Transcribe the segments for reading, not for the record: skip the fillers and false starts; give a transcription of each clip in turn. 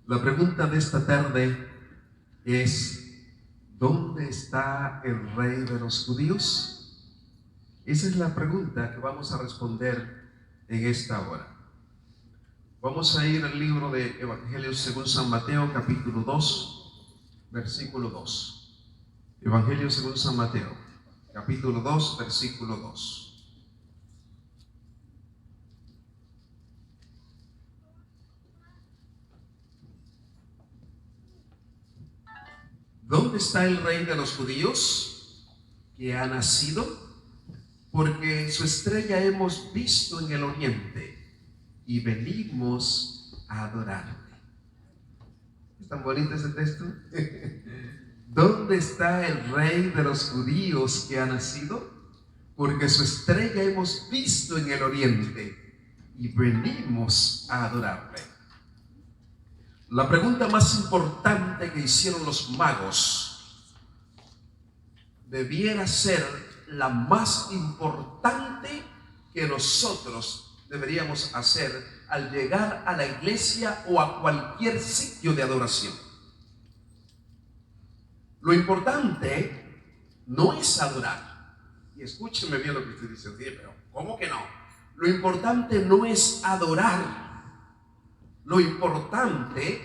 La pregunta de esta tarde es: ¿dónde está el Rey de los judíos? Esa es la pregunta que vamos a responder en esta hora. Vamos a ir al libro de Evangelio según San Mateo, capítulo 2, versículo 2. Evangelio según San Mateo, capítulo 2, versículo 2. ¿Dónde está el Rey de los judíos que ha nacido? Porque su estrella hemos visto en el oriente y venimos a adorarle. ¿Es tan bonito ese texto? ¿Dónde está el Rey de los judíos que ha nacido? Porque su estrella hemos visto en el oriente y venimos a adorarle. La pregunta más importante que hicieron los magos debiera ser la más importante que nosotros deberíamos hacer al llegar a la iglesia o a cualquier sitio de adoración. Lo importante no es adorar. Y escúchenme bien lo que estoy diciendo, pero ¿cómo que no? Lo importante no es adorar. Lo importante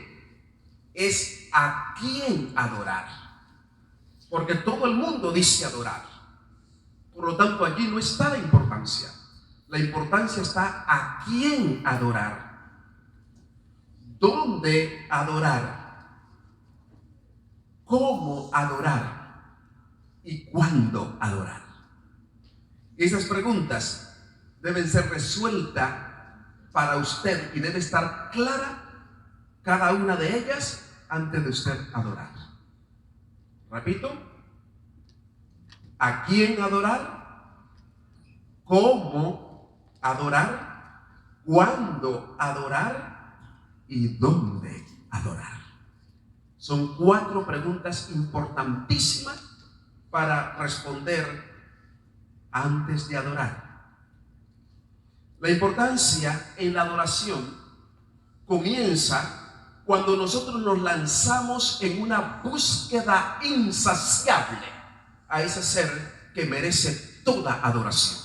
es a quién adorar, porque todo el mundo dice adorar. Por lo tanto, allí no está la importancia. La importancia está a quién adorar, dónde adorar, cómo adorar y cuándo adorar. Esas preguntas deben ser resueltas para usted y debe estar clara cada una de ellas antes de usted adorar. Repito: ¿a quién adorar? ¿Cómo adorar? ¿Cuándo adorar? ¿Y dónde adorar? Son 4 preguntas importantísimas para responder antes de adorar. La importancia en la adoración comienza cuando nosotros nos lanzamos en una búsqueda insaciable a ese ser que merece toda adoración.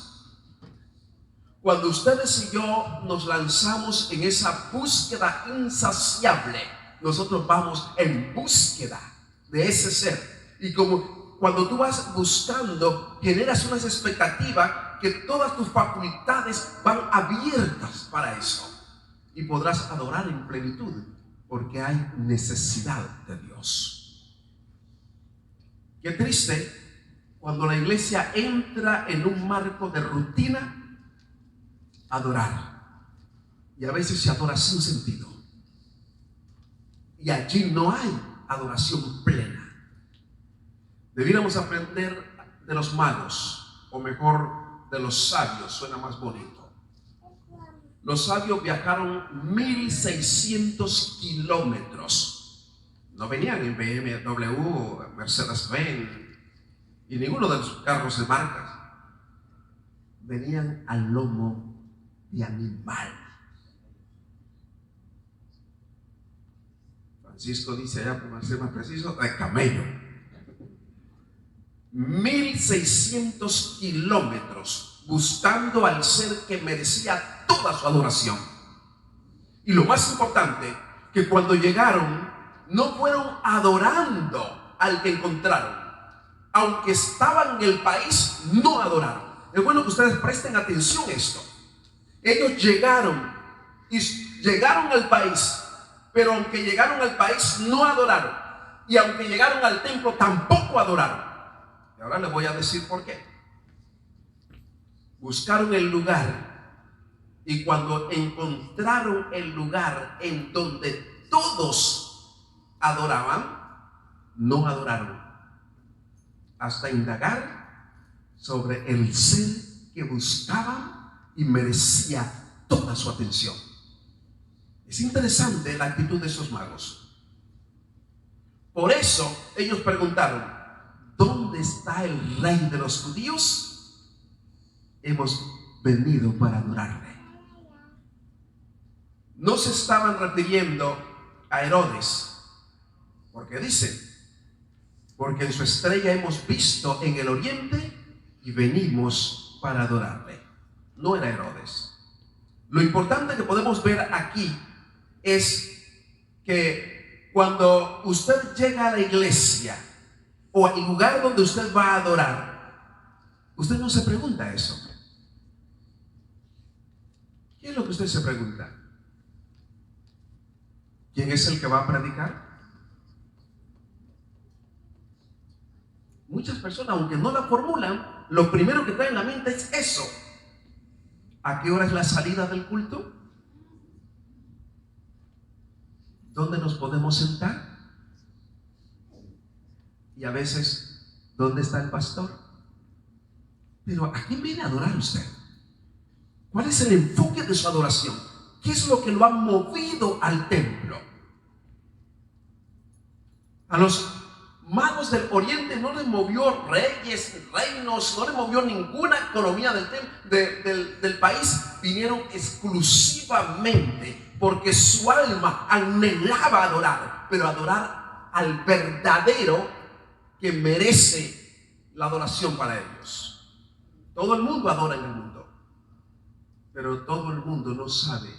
Cuando ustedes y yo nos lanzamos en esa búsqueda insaciable, nosotros vamos en búsqueda de ese ser. Y como cuando tú vas buscando, generas unas expectativas que todas tus facultades van abiertas para eso. Y podrás adorar en plenitud, porque hay necesidad de Dios. Qué triste cuando la iglesia entra en un marco de rutina, adorar. Y a veces se adora sin sentido. Y allí no hay adoración plena. Debiéramos aprender de los magos, o mejor, de los sabios, suena más bonito. Los sabios viajaron 1600 kilómetros. No venían en BMW, Mercedes-Benz y ninguno de los carros de marcas. Venían al lomo de animal. Francisco dice allá, por ser más preciso, de camello. 1600 kilómetros buscando al ser que merecía toda su adoración. Y lo más importante, que cuando llegaron no fueron adorando al que encontraron. Aunque estaban en el país, no adoraron. Es bueno que ustedes presten atención a esto. Ellos llegaron al país, pero aunque llegaron al país no adoraron, y aunque llegaron al templo tampoco adoraron. Y ahora les voy a decir por qué. Buscaron el lugar, y cuando encontraron el lugar en donde todos adoraban, no adoraron hasta indagar sobre el ser que buscaban y merecía toda su atención. Es interesante la actitud de esos magos. Por eso ellos preguntaron: ¿dónde está el Rey de los judíos? Hemos venido para adorarle. No se estaban refiriendo a Herodes, porque dice, porque en su estrella hemos visto en el oriente y venimos para adorarle. No era Herodes. Lo importante que podemos ver aquí es que cuando usted llega a la iglesia o al lugar donde usted va a adorar, usted no se pregunta eso. ¿Qué es lo que usted se pregunta? ¿Quién es el que va a predicar? Muchas personas, aunque no la formulan, lo primero que traen en la mente es eso. ¿A qué hora es la salida del culto? ¿Dónde nos podemos sentar? Y a veces, ¿dónde está el pastor? Pero ¿a quién viene a adorar usted? ¿Cuál es el enfoque de su adoración? ¿Qué es lo que lo ha movido al templo? A los magos del oriente no les movió reyes, reinos, no les movió ninguna economía del país. Vinieron exclusivamente porque su alma anhelaba adorar, pero adorar al verdadero que merece la adoración para ellos. Todo el mundo adora en el mundo, pero todo el mundo no sabe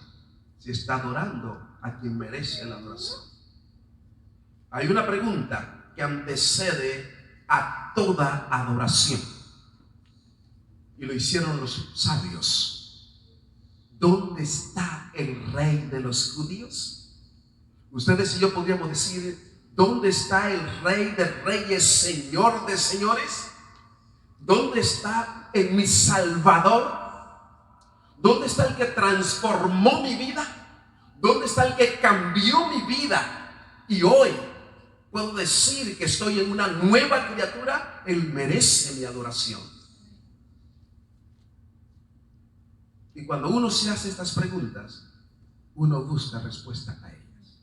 si está adorando a quien merece la adoración. Hay una pregunta que antecede a toda adoración, y lo hicieron los sabios. ¿Dónde está el rey de los judíos? Ustedes y yo podríamos decir, ¿dónde está el rey de reyes, señor de señores? ¿Dónde está mi salvador? ¿Dónde está el que transformó mi vida? ¿Dónde está el que cambió mi vida? Y hoy puedo decir que estoy en una nueva criatura. Él merece mi adoración. Y cuando uno se hace estas preguntas, uno busca respuesta a ellas.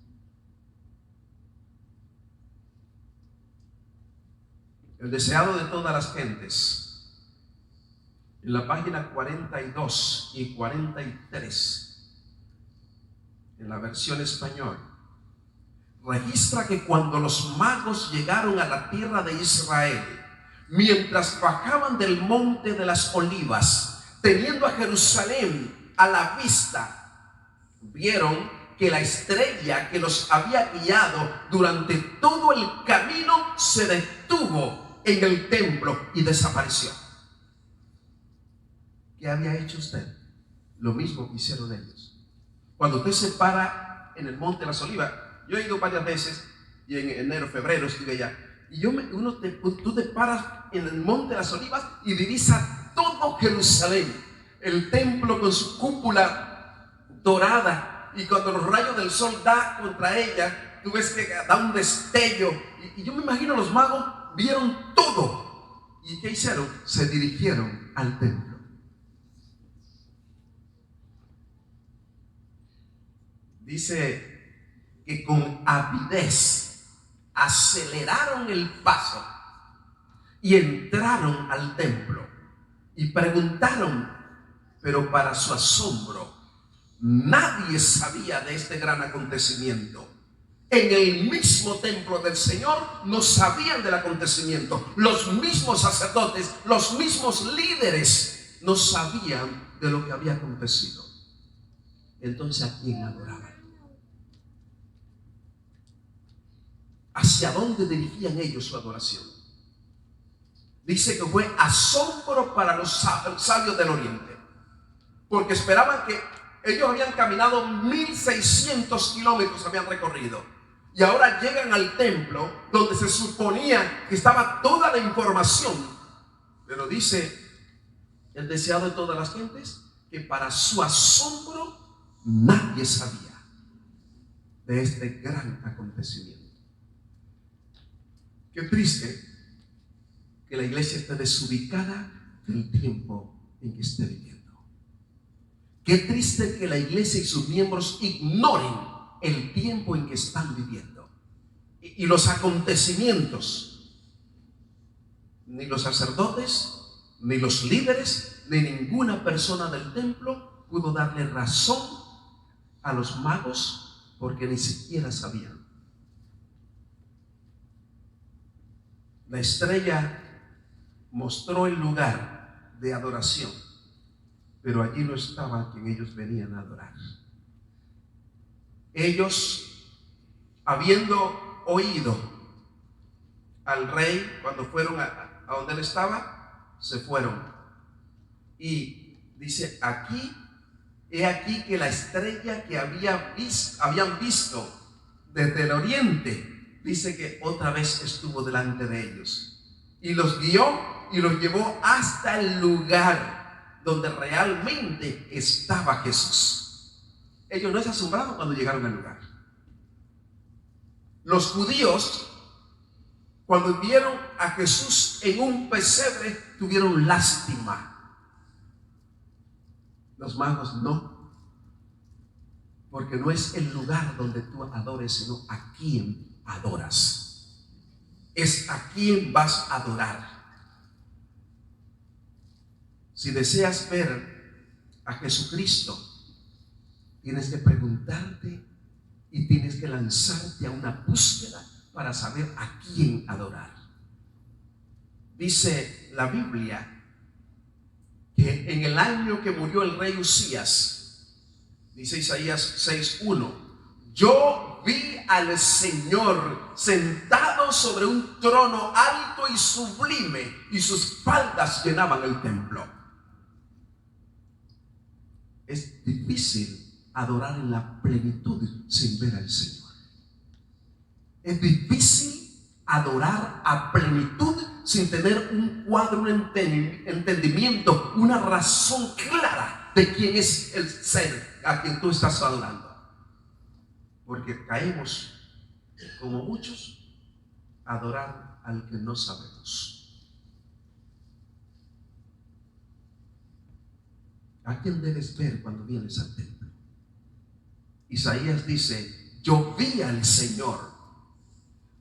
El deseado de todas las gentes, en la página 42 y 43, en la versión español, registra que cuando los magos llegaron a la tierra de Israel, mientras bajaban del monte de las olivas, teniendo a Jerusalén a la vista, vieron que la estrella que los había guiado durante todo el camino se detuvo en el templo y desapareció. ¿Qué había hecho usted? Lo mismo que hicieron ellos. Cuando usted se para en el monte de las olivas, yo he ido varias veces, y en enero, febrero estuve allá, y tú te paras en el monte de las olivas y divisas todo Jerusalén, el templo con su cúpula dorada, y cuando los rayos del sol da contra ella, tú ves que da un destello, y yo me imagino los magos vieron todo, y ¿qué hicieron? Se dirigieron al templo. Dice que con avidez aceleraron el paso y entraron al templo y preguntaron, pero para su asombro nadie sabía de este gran acontecimiento. En el mismo templo del Señor no sabían del acontecimiento. Los mismos sacerdotes, los mismos líderes no sabían de lo que había acontecido. Entonces, ¿a quién adoraban? ¿Hacia dónde dirigían ellos su adoración? Dice que fue asombro para los sabios del oriente, porque esperaban que ellos habían caminado 1600 kilómetros, habían recorrido, y ahora llegan al templo donde se suponía que estaba toda la información. Pero dice el deseado de todas las gentes que para su asombro nadie sabía de este gran acontecimiento. Qué triste que la iglesia esté desubicada del tiempo en que esté viviendo. Qué triste que la iglesia y sus miembros ignoren el tiempo en que están viviendo y los acontecimientos. Ni los sacerdotes, ni los líderes, ni ninguna persona del templo pudo darle razón a los magos porque ni siquiera sabían. La estrella mostró el lugar de adoración, pero allí no estaba quien ellos venían a adorar. Ellos, habiendo oído al rey cuando fueron a donde él estaba, se fueron. Y dice aquí, he aquí que la estrella que habían visto desde el oriente, dice que otra vez estuvo delante de ellos y los guió y los llevó hasta el lugar donde realmente estaba Jesús. Ellos no se asombraron cuando llegaron al lugar. Los judíos, cuando vieron a Jesús en un pesebre, tuvieron lástima. Los magos no, porque no es el lugar donde tú adores, sino a quién adoras. Es a quién vas a adorar. Si deseas ver a Jesucristo, tienes que preguntarte y tienes que lanzarte a una búsqueda para saber a quién adorar. Dice la Biblia que en el año que murió el rey Usías, dice Isaías 6:1, yo vi al Señor sentado sobre un trono alto y sublime, y sus faldas llenaban el templo. Es difícil adorar en la plenitud sin ver al Señor. Es difícil adorar a plenitud sin tener un cuadro, un entendimiento, una razón clara de quién es el ser a quien tú estás adorando. Porque caemos, como muchos, a adorar al que no sabemos. ¿A quién debes ver cuando vienes al templo? Isaías dice, yo vi al Señor.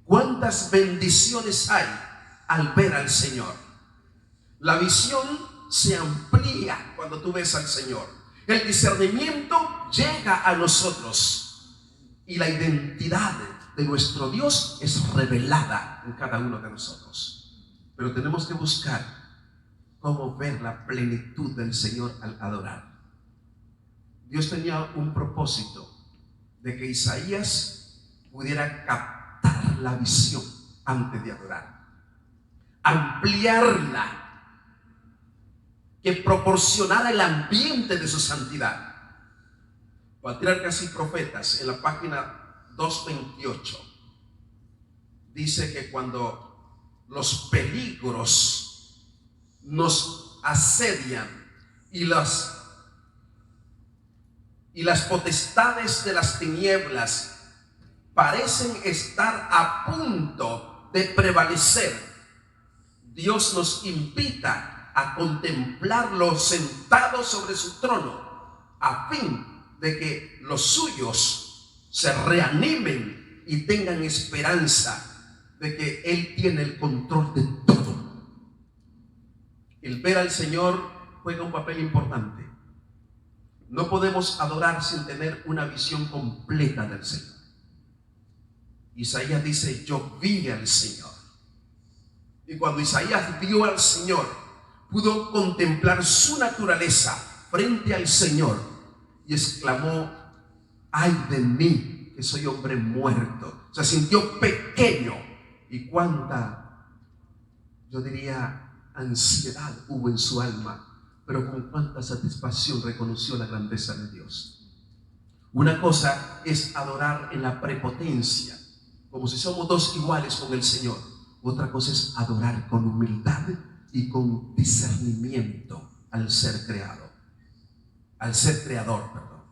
¿Cuántas bendiciones hay al ver al Señor? La visión se amplía cuando tú ves al Señor. El discernimiento llega a nosotros y la identidad de nuestro Dios es revelada en cada uno de nosotros. Pero tenemos que buscar cómo ver la plenitud del Señor al adorar. Dios tenía un propósito de que Isaías pudiera captar la visión antes de adorar, ampliarla, que proporcionara el ambiente de su santidad. Patriarcas y Profetas, en la página 228, dice que cuando los peligros nos asedian y las potestades de las tinieblas parecen estar a punto de prevalecer, Dios nos invita a contemplarlo sentado sobre su trono, a fin de que los suyos se reanimen y tengan esperanza de que Él tiene el control de todo. El ver al Señor juega un papel importante. No podemos adorar sin tener una visión completa del Señor. Isaías dice, yo vi al Señor. Y cuando Isaías vio al Señor, pudo contemplar su naturaleza frente al Señor y exclamó, ay de mí, que soy hombre muerto. Se sintió pequeño. Y cuánta, yo diría, ansiedad hubo en su alma, pero con cuánta satisfacción reconoció la grandeza de Dios. Una cosa es adorar en la prepotencia, como si somos dos iguales con el Señor. Otra cosa es adorar con humildad y con discernimiento al ser creado, al ser creador, perdón.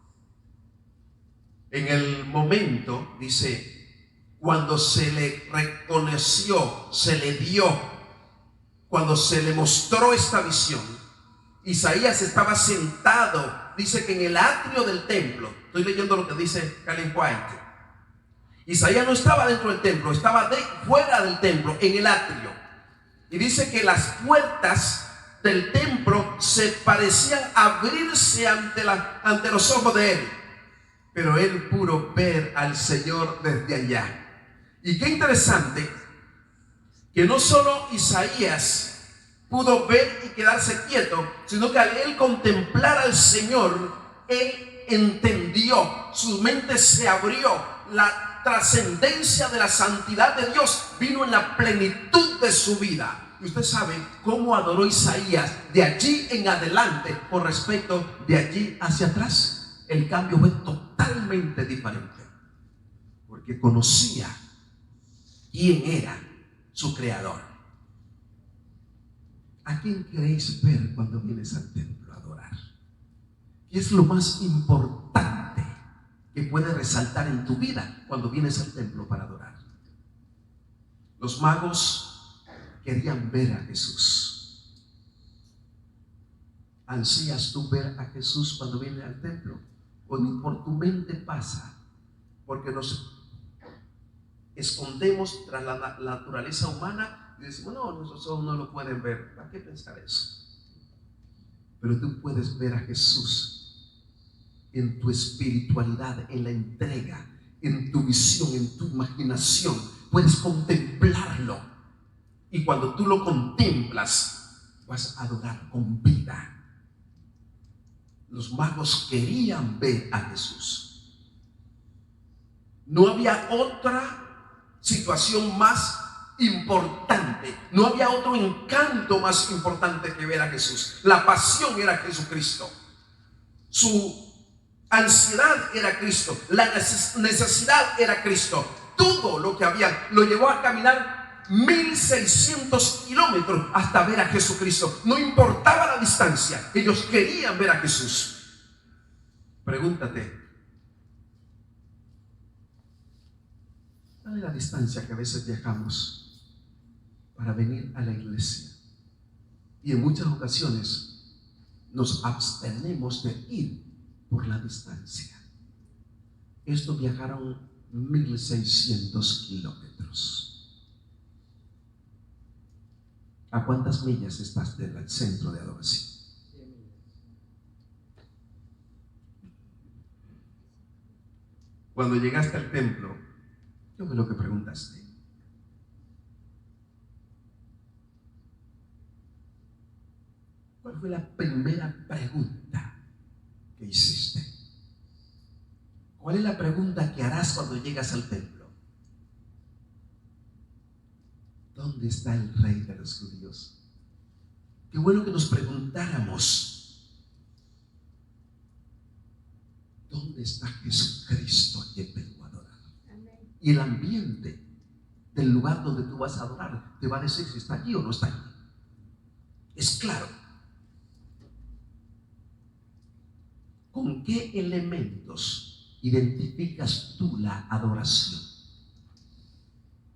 En el momento, dice, cuando se le reconoció, se le dio, cuando se le mostró esta visión, Isaías estaba sentado, dice que en el atrio del templo. Estoy leyendo lo que dice Ellen White. Isaías no estaba dentro del templo, estaba fuera del templo, en el atrio. Y dice que las puertas del templo se parecían abrirse ante los ojos de él. pero él pudo ver al Señor desde allá. Y qué interesante que no solo Isaías pudo ver y quedarse quieto, sino que al él contemplar al Señor, él entendió, su mente se abrió, la trascendencia de la santidad de Dios vino en la plenitud de su vida. Y usted sabe cómo adoró Isaías de allí en adelante con respecto de allí hacia atrás. El cambio fue totalmente diferente, porque conocía quién era su creador. ¿A quién queréis ver cuando vienes al templo a adorar? ¿Qué es lo más importante que puede resaltar en tu vida cuando vienes al templo para adorar? Los magos querían ver a Jesús. ¿Ansías tú ver a Jesús cuando vienes al templo? ¿O ni por tu mente pasa? Porque nos escondemos tras la naturaleza humana y decimos, no, nuestros ojos no lo pueden ver. ¿Para qué pensar eso? Pero tú puedes ver a Jesús en tu espiritualidad, en la entrega, en tu visión, en tu imaginación. Puedes contemplarlo, y cuando tú lo contemplas vas a adorar con vida. Los magos querían ver a Jesús. No había otra situación más importante, no había otro encanto más importante que ver a Jesús. La pasión era Jesucristo, su ansiedad era Cristo, la necesidad era Cristo. Todo lo que había lo llevó a caminar 1600 kilómetros hasta ver a Jesucristo. No importaba la distancia, ellos querían ver a Jesús. Pregúntate, ¿cuál es la distancia que a veces viajamos para venir a la iglesia? Y en muchas ocasiones nos abstenemos de ir por la distancia. Estos viajaron 1600 kilómetros. ¿A cuántas millas estás del centro de adoración? Cuando llegaste al templo, ¿qué fue lo que preguntaste? ¿Cuál fue la primera pregunta que hiciste? ¿Cuál es la pregunta que harás cuando llegas al templo? ¿Dónde está el Rey de los judíos? Qué bueno que nos preguntáramos, ¿dónde está Jesucristo a quien vengo a adorar? Y el ambiente del lugar donde tú vas a adorar te va a decir si está allí o no está allí. Es claro. ¿Con qué elementos identificas tú la adoración?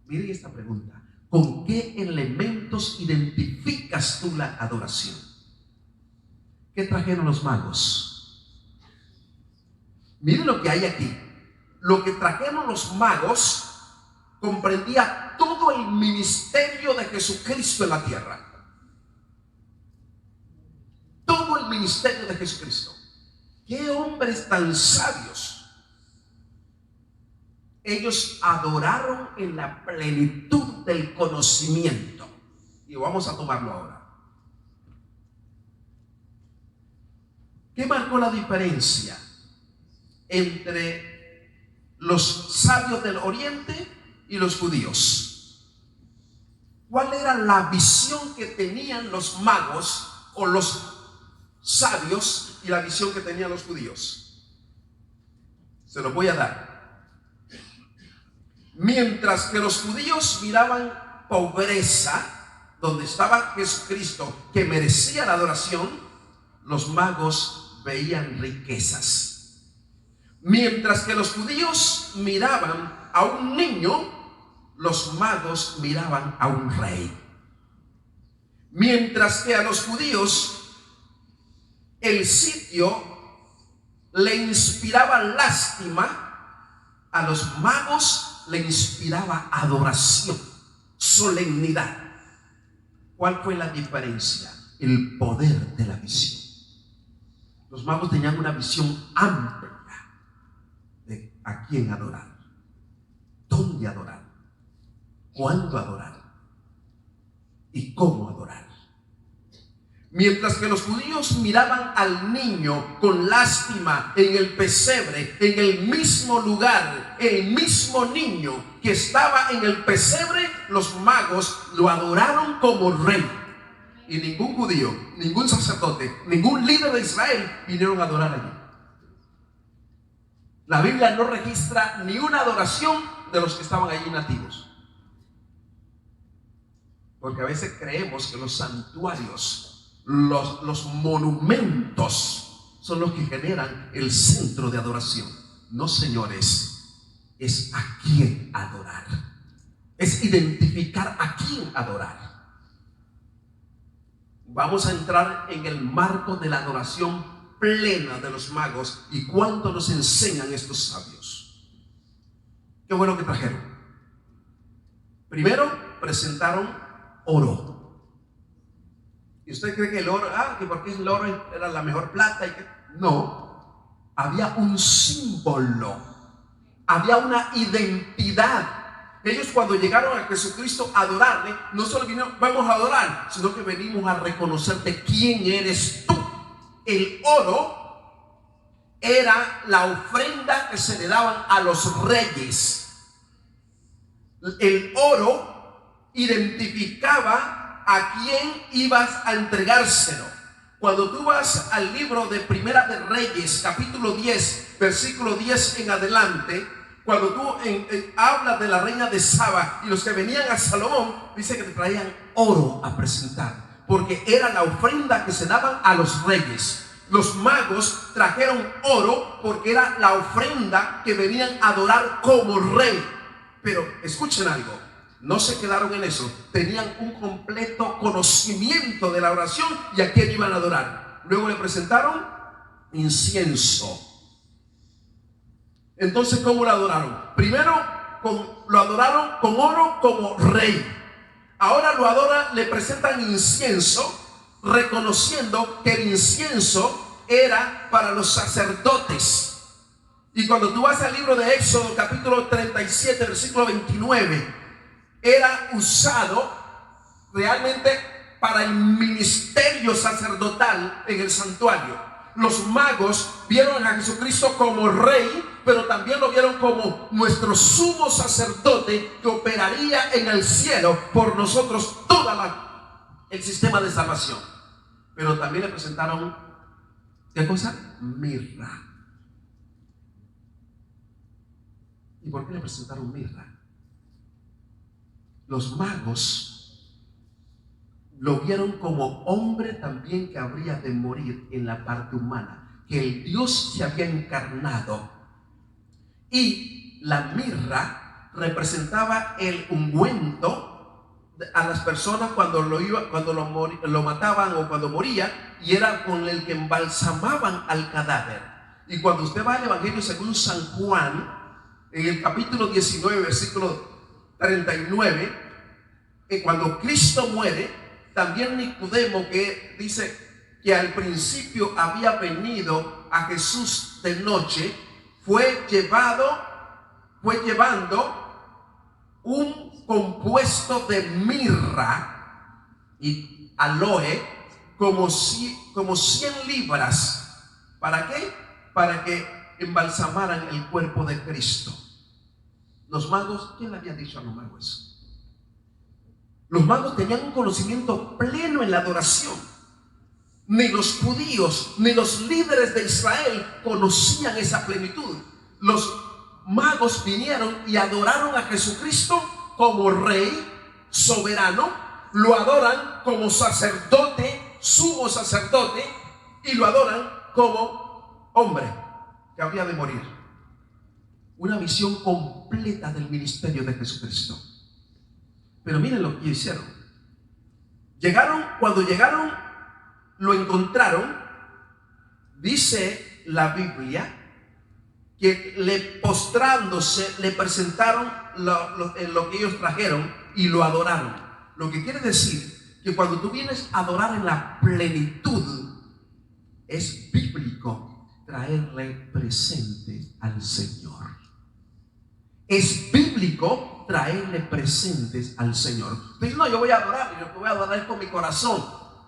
Miren esta pregunta. ¿Con qué elementos identificas tú la adoración? ¿Qué trajeron los magos? Miren lo que hay aquí. Lo que trajeron los magos comprendía todo el ministerio de Jesucristo en la tierra. Todo el ministerio de Jesucristo. ¡Qué hombres tan sabios! Ellos adoraron en la plenitud del conocimiento. Y vamos a tomarlo ahora. ¿Qué marcó la diferencia entre los sabios del oriente y los judíos? ¿Cuál era la visión que tenían los magos o los sabios y la visión que tenían los judíos? Se los voy a dar. Mientras que los judíos miraban pobreza donde estaba Jesucristo, que merecía la adoración, los magos veían riquezas. Mientras que los judíos miraban a un niño, los magos miraban a un rey. Mientras que a los judíos el sitio le inspiraba lástima, a los magos le inspiraba adoración, solemnidad. ¿Cuál fue la diferencia? El poder de la visión. Los magos tenían una visión amplia. de a quién adorar, dónde adorar, cuándo adorar y cómo adorar. Mientras que los judíos miraban al niño con lástima en el pesebre, en el mismo lugar, el mismo niño que estaba en el pesebre, los magos lo adoraron como rey. Y ningún judío, ningún sacerdote, ningún líder de Israel vinieron a adorar allí. La Biblia no registra ni una adoración de los que estaban allí nativos. Porque a veces creemos que los santuarios, los monumentos son los que generan el centro de adoración. No, señores, es a quién adorar. Es identificar a quién adorar. Vamos a entrar en el marco de la adoración plena de los magos y cuánto nos enseñan estos sabios. Qué bueno que trajeron. Primero presentaron oro. ¿Y usted cree que el oro, que porque el oro era la mejor plata? No, había un símbolo, había una identidad. Ellos cuando llegaron a Jesucristo a adorarle, no solo vinieron, vamos a adorar, sino que venimos a reconocerte quién eres tú. El oro era la ofrenda que se le daban a los reyes. El oro identificaba a quién ibas a entregárselo. Cuando tú vas al libro de Primera de Reyes, capítulo 10, versículo 10 en adelante, cuando tú hablas de la reina de Saba y los que venían a Salomón, dice que te traían oro a presentar, porque era la ofrenda que se daban a los reyes. Los magos trajeron oro porque era la ofrenda que venían a adorar como rey. Pero escuchen algo, no se quedaron en eso, tenían un completo conocimiento de la oración y a quién iban a adorar. Luego le presentaron incienso. Entonces, ¿cómo lo adoraron? Primero lo adoraron con oro como rey. Ahora le presentan incienso, reconociendo que el incienso era para los sacerdotes. Y cuando tú vas al libro de Éxodo, capítulo 37, versículo 29, era usado realmente para el ministerio sacerdotal en el santuario. Los magos vieron a Jesucristo como rey, pero también lo vieron como nuestro sumo sacerdote que operaría en el cielo por nosotros todo el sistema de salvación. Pero también le presentaron, ¿qué cosa? Mirra. ¿Y por qué le presentaron mirra? Los magos lo vieron como hombre también que habría de morir en la parte humana, que el Dios se había encarnado. Y la mirra representaba el ungüento a las personas cuando lo mataban o cuando moría, y era con el que embalsamaban al cadáver. Y cuando usted va al Evangelio según San Juan, en el capítulo 19, versículo 39, cuando Cristo muere, también Nicodemo, que dice que al principio había venido a Jesús de noche, fue llevando un compuesto de mirra y aloe como 100 libras. ¿Para qué? Para que embalsamaran el cuerpo de Cristo. Los magos, ¿quién le había dicho a los magos eso? Los magos tenían un conocimiento pleno en la adoración. Ni los judíos, ni los líderes de Israel conocían esa plenitud. Los magos vinieron y adoraron a Jesucristo como rey soberano, lo adoran como sacerdote, sumo sacerdote, y lo adoran como hombre que había de morir. Una visión completa del ministerio de Jesucristo. Pero miren lo que hicieron. Cuando llegaron, lo encontraron. Dice la Biblia que postrándose le presentaron lo que ellos trajeron y lo adoraron. Lo que quiere decir que cuando tú vienes a adorar en la plenitud, es bíblico traerle presente al Señor. Es bíblico traerle presentes al Señor. Dice, no, yo voy a adorar, y lo que voy a adorar es con mi corazón.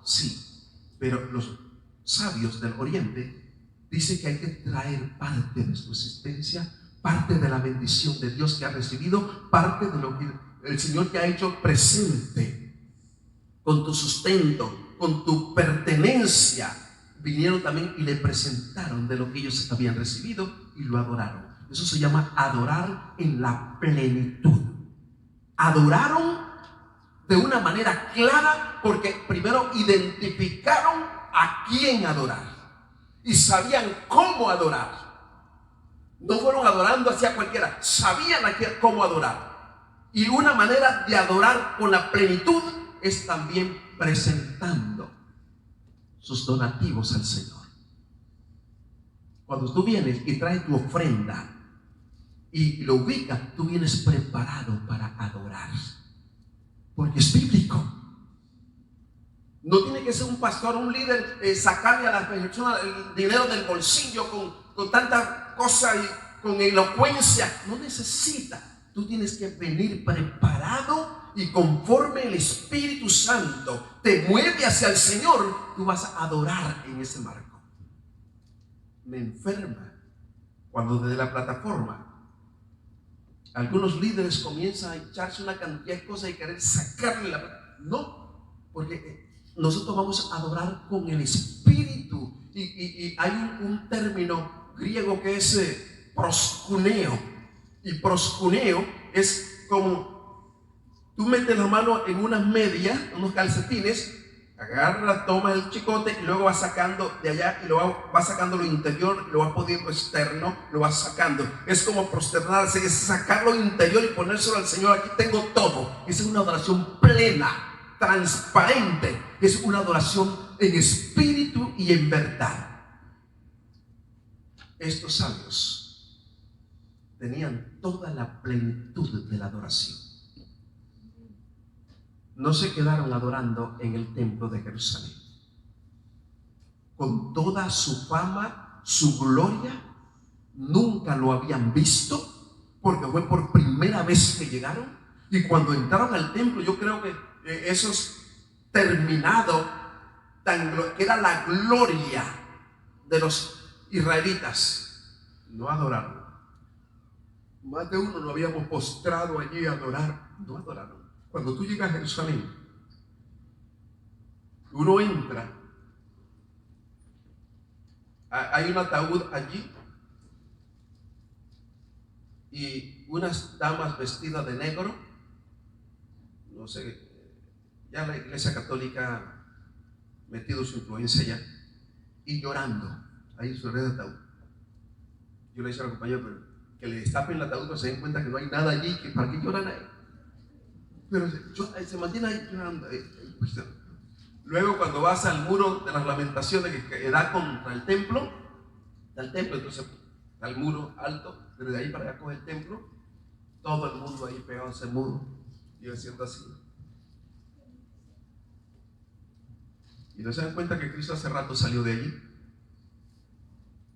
Sí, pero los sabios del Oriente dicen que hay que traer parte de su existencia, parte de la bendición de Dios que ha recibido, parte de lo que el Señor te ha hecho presente, con tu sustento, con tu pertenencia. Vinieron también y le presentaron de lo que ellos habían recibido y lo adoraron. Eso se llama adorar en la plenitud. Adoraron de una manera clara porque primero identificaron a quién adorar y sabían cómo adorar. No fueron adorando hacia cualquiera, sabían cómo adorar. Y una manera de adorar con la plenitud es también presentando sus donativos al Señor. Cuando tú vienes y traes tu ofrenda y lo ubicas, tú vienes preparado para adorar, porque es bíblico. No tiene que ser un pastor, un líder, sacarle a las personas el dinero del bolsillo con tanta cosa y con elocuencia. No necesita. Tú tienes que venir preparado y conforme el Espíritu Santo te mueve hacia el Señor, tú vas a adorar en ese marco. Me enferma cuando desde la plataforma algunos líderes comienzan a echarse una cantidad de cosas y querer sacarle la plata. No, porque nosotros vamos a adorar con el Espíritu. Y hay un término griego que es proskuneo. Y proskuneo es como tú metes la mano en unas medias, unos calcetines, agarra, toma el chicote y luego vas sacando de allá y vas sacando lo interior, lo vas poniendo externo, lo vas sacando. Es como prosternarse, es sacar lo interior y ponérselo al Señor. Aquí tengo todo. Esa es una adoración plena, transparente. Es una adoración en espíritu y en verdad. Estos sabios tenían toda la plenitud de la adoración. No se quedaron adorando en el templo de Jerusalén. Con toda su fama, su gloria, nunca lo habían visto, porque fue por primera vez que llegaron. Y cuando entraron al templo, yo creo que esos terminados, que era la gloria de los israelitas, no adoraron. Más de uno nos habíamos postrado allí a adorar, no adoraron. Cuando tú llegas a Jerusalén, uno entra, hay un ataúd allí y unas damas vestidas de negro, no sé, ya la Iglesia Católica metido su influencia allá, y llorando ahí sobre el ataúd. Yo le dije al compañero, pero que le destapen el ataúd para se den cuenta que no hay nada allí, que para qué lloran ahí. Pero se mantiene ahí llorando. Luego cuando vas al muro de las lamentaciones que da contra el templo, entonces al muro alto, pero de ahí para allá con el templo, todo el mundo ahí pegado a ese muro y haciendo así. Y no se dan cuenta que Cristo hace rato salió de allí.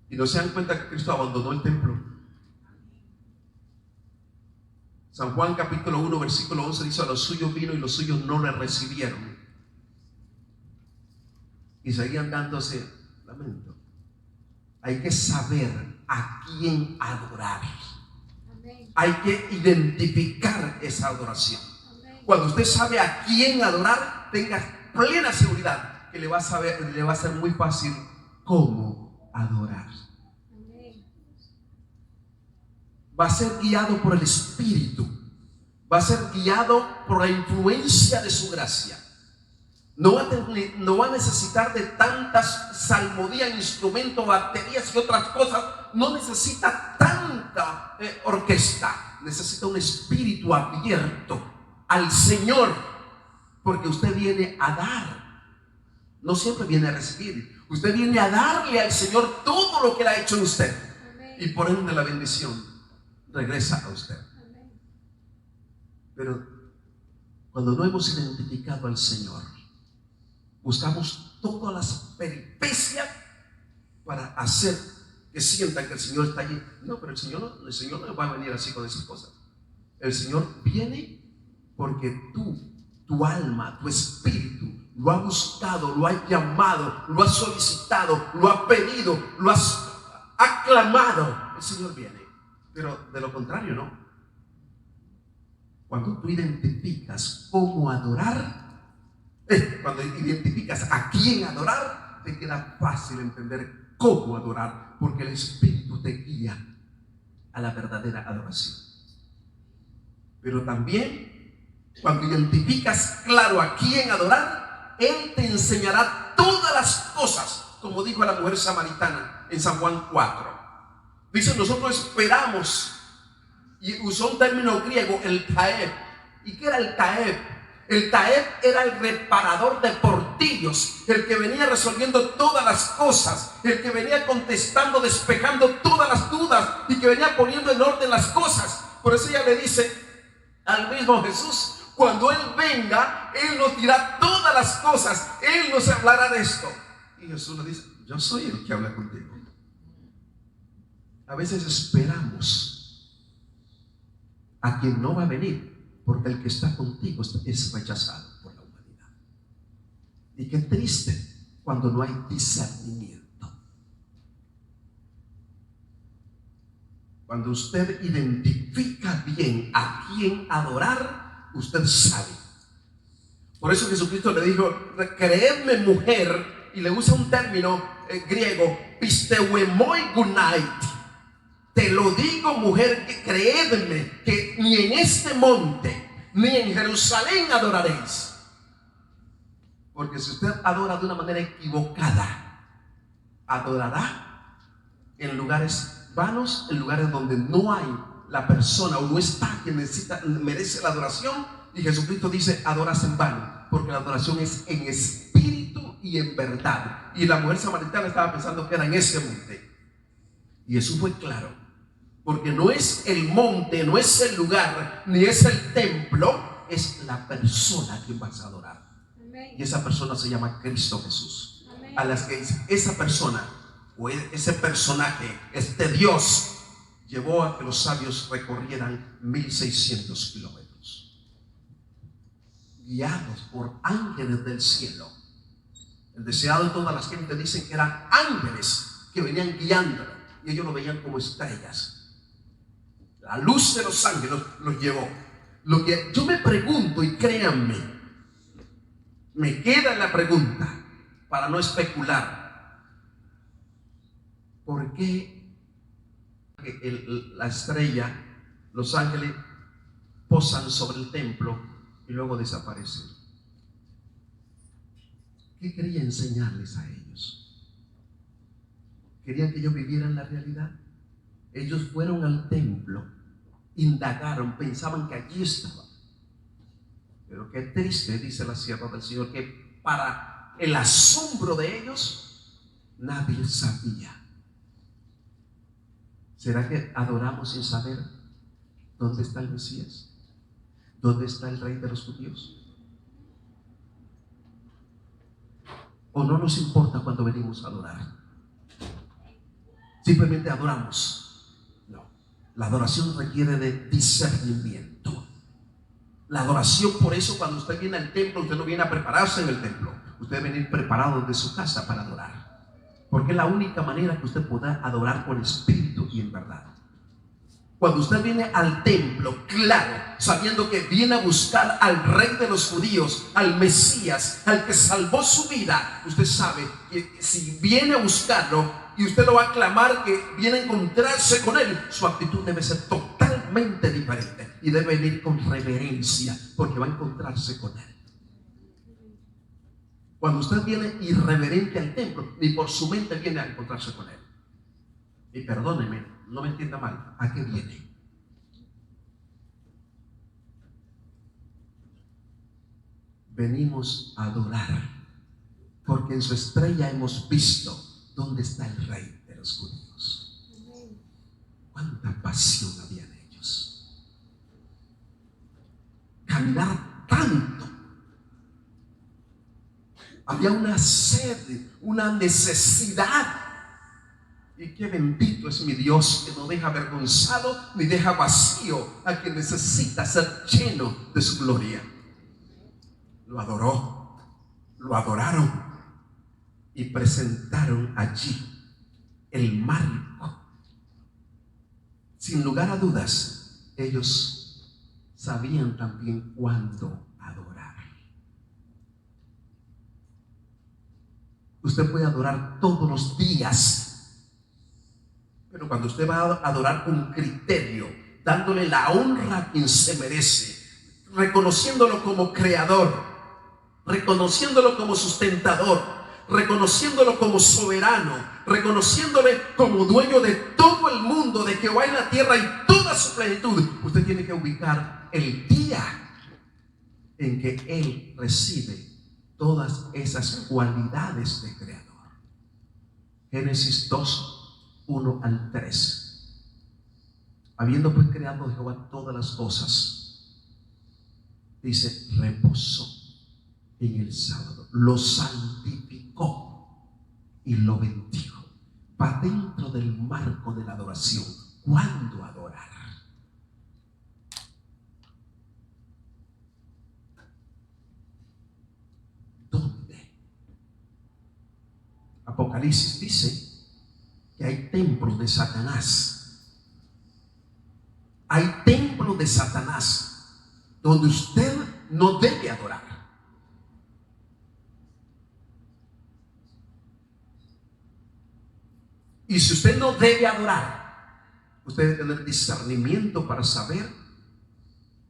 Y no se dan cuenta que Cristo abandonó el templo. San Juan capítulo 1 versículo 11 dice: a los suyos vino y los suyos no le recibieron. Y seguían dándose lamento. Hay que saber a quién adorar. Hay que identificar esa adoración. Cuando usted sabe a quién adorar, tenga plena seguridad que le va a ser muy fácil cómo adorar. Va a ser guiado por el Espíritu, va a ser guiado por la influencia de su gracia. No va a necesitar de tantas salmodías, instrumentos, baterías y otras cosas. No necesita tanta orquesta. Necesita un espíritu abierto al Señor, porque usted viene a dar. No siempre viene a recibir. Usted viene a darle al Señor todo lo que Él ha hecho en usted. Y por ende la bendición regresa a usted. Pero cuando no hemos identificado al Señor, buscamos todas las peripecias para hacer que sientan que el Señor está allí. No, pero el Señor no va a venir así con esas cosas. El Señor viene porque tu alma, tu espíritu, lo ha buscado, lo ha llamado, lo ha solicitado, lo ha pedido, lo has aclamado. El Señor viene. Pero de lo contrario, no. Cuando tú identificas cómo adorar, cuando identificas a quién adorar, te queda fácil entender cómo adorar, porque el Espíritu te guía a la verdadera adoración. Pero también, cuando identificas claro a quién adorar, Él te enseñará todas las cosas, como dijo a la mujer samaritana en San Juan 4. Dice, nosotros esperamos, y usó un término griego, el taeb. ¿Y qué era el taeb? El taeb era el reparador de portillos, el que venía resolviendo todas las cosas, el que venía contestando, despejando todas las dudas y que venía poniendo en orden las cosas. Por eso ella le dice al mismo Jesús, cuando Él venga, Él nos dirá todas las cosas, Él nos hablará de esto. Y Jesús le dice, yo soy el que habla contigo. A veces esperamos a quien no va a venir, porque el que está contigo es rechazado por la humanidad. Y qué triste cuando no hay discernimiento. Cuando usted identifica bien a quién adorar, usted sabe. Por eso Jesucristo le dijo, creedme mujer, y le usa un término griego, pisteuemoi gunait. Te lo digo, mujer, que creedme que ni en este monte ni en Jerusalén adoraréis. Porque si usted adora de una manera equivocada, adorará en lugares vanos, en lugares donde no hay la persona o no está quien merece la adoración. Y Jesucristo dice, adoras en vano, porque la adoración es en espíritu y en verdad. Y la mujer samaritana estaba pensando que era en ese monte. Y Jesús fue claro. Porque no es el monte, no es el lugar, ni es el templo, es la persona a quien vas a adorar. Amén. Y esa persona se llama Cristo Jesús. Amén. A las que esa persona o ese personaje, este Dios, llevó a que los sabios recorrieran 1600 kilómetros, guiados por ángeles del cielo. El deseado de todas las gentes dicen que eran ángeles que venían guiándolo, y ellos lo veían como estrellas. La luz de los ángeles los llevó. Lo que yo me pregunto, y créanme, me queda la pregunta para no especular: ¿por qué la estrella, los ángeles posan sobre el templo y luego desaparecen? ¿Qué quería enseñarles a ellos? ¿Querían que ellos vivieran la realidad? Ellos fueron al templo, indagaron, pensaban que allí estaba. Pero qué triste, dice la sierva del Señor, que para el asombro de ellos, nadie sabía. ¿Será que adoramos sin saber dónde está el Mesías? ¿Dónde está el Rey de los judíos? ¿O no nos importa cuando venimos a adorar? Simplemente adoramos. La adoración requiere de discernimiento. La adoración, por eso, cuando usted viene al templo, usted no viene a prepararse en el templo. Usted debe venir preparado desde su casa para adorar. Porque es la única manera que usted pueda adorar con espíritu y en verdad. Cuando usted viene al templo, claro, sabiendo que viene a buscar al Rey de los judíos, al Mesías, al que salvó su vida, usted sabe que si viene a buscarlo y usted lo va a aclamar, que viene a encontrarse con Él, su actitud debe ser totalmente diferente y debe venir con reverencia, porque va a encontrarse con Él. Cuando usted viene irreverente al templo, ni por su mente viene a encontrarse con Él. Y perdóneme, no me entienda mal, ¿a qué viene? Venimos a adorar, porque en su estrella hemos visto dónde está el Rey de los judíos. Cuánta pasión había en ellos. Caminar tanto. Había una sed, una necesidad. Y qué bendito es mi Dios, que no deja avergonzado ni deja vacío a quien necesita ser lleno de su gloria. Lo adoró, lo adoraron y presentaron allí el marco. Sin lugar a dudas, ellos sabían también cuándo adorar. Usted puede adorar todos los días, pero cuando usted va a adorar con criterio, dándole la honra a quien se merece, reconociéndolo como creador, reconociéndolo como sustentador, reconociéndolo como soberano, reconociéndole como dueño de todo el mundo, de Jehová en la tierra y toda su plenitud, usted tiene que ubicar el día en que Él recibe todas esas cualidades de creador. Génesis 2, 1 al 3. Habiendo pues creado Jehová todas las cosas, dice, reposó en el sábado, lo santificó y lo bendijo. Va dentro del marco de la adoración. ¿Cuándo adorar? ¿Dónde? Apocalipsis dice que hay templos de Satanás. Hay templos de Satanás donde usted no debe adorar. Y si usted no debe adorar, usted debe tener discernimiento para saber,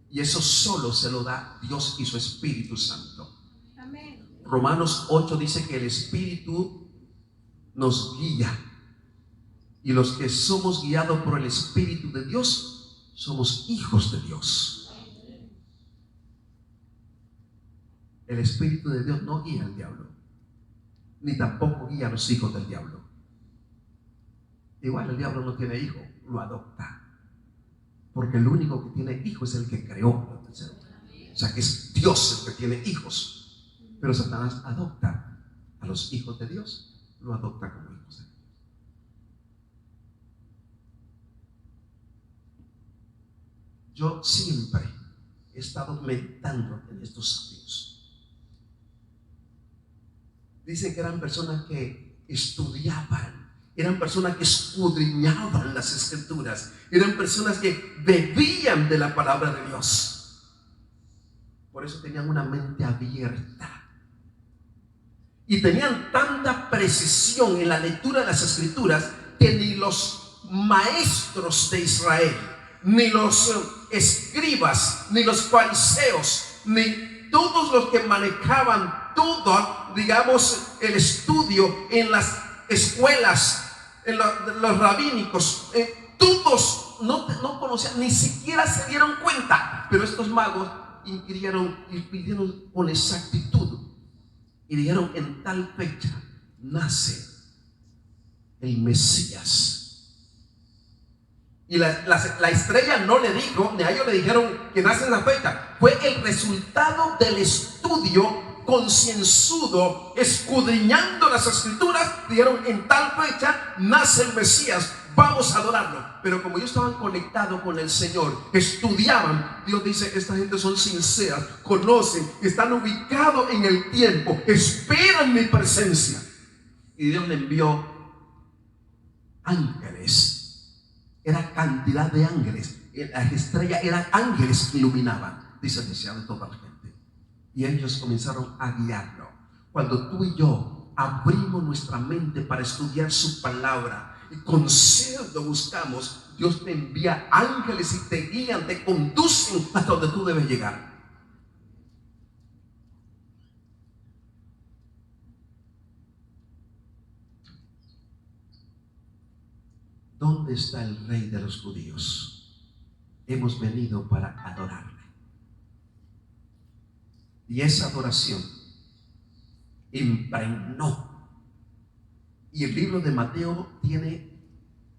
y eso solo se lo da Dios y su Espíritu Santo. Amén. Romanos 8 dice que el Espíritu nos guía, y los que somos guiados por el Espíritu de Dios somos hijos de Dios. El Espíritu de Dios no guía al diablo, ni tampoco guía a los hijos del diablo. Igual el diablo no tiene hijo, lo adopta, porque el único que tiene hijo es el que creó el ser humano. O sea que es Dios el que tiene hijos, pero Satanás adopta a los hijos de Dios, lo adopta como hijos de Dios. Yo siempre he estado meditando en estos sabios. Dicen que eran personas que estudiaban, eran personas que escudriñaban las escrituras, eran personas que bebían de la palabra de Dios. Por eso tenían una mente abierta y tenían tanta precisión en la lectura de las escrituras que ni los maestros de Israel, ni los escribas, ni los fariseos, ni todos los que manejaban todo, digamos, el estudio en las escuelas, en los rabínicos, todos no conocían, ni siquiera se dieron cuenta. Pero estos magos inquirieron y pidieron con exactitud y dijeron: en tal fecha nace el Mesías. Y la estrella no le dijo, ni a ellos le dijeron que nace en la fecha. Fue el resultado del estudio concienzudo, escudriñando las escrituras. Dijeron: en tal fecha nace el Mesías, vamos a adorarlo. Pero como ellos estaban conectados con el Señor, estudiaban, Dios dice: esta gente son sinceras, conocen, están ubicados en el tiempo, esperan mi presencia. Y Dios le envió ángeles. Era cantidad de ángeles. Las estrellas eran ángeles que iluminaban, dice el Mesías, de toda la gente. Y ellos comenzaron a guiarlo. Cuando tú y yo abrimos nuestra mente para estudiar su palabra y con cerdo buscamos, Dios te envía ángeles y te guían, te conducen hasta donde tú debes llegar. ¿Dónde está el Rey de los judíos? Hemos venido para adorarle. Y esa adoración impregnó. Y el libro de Mateo tiene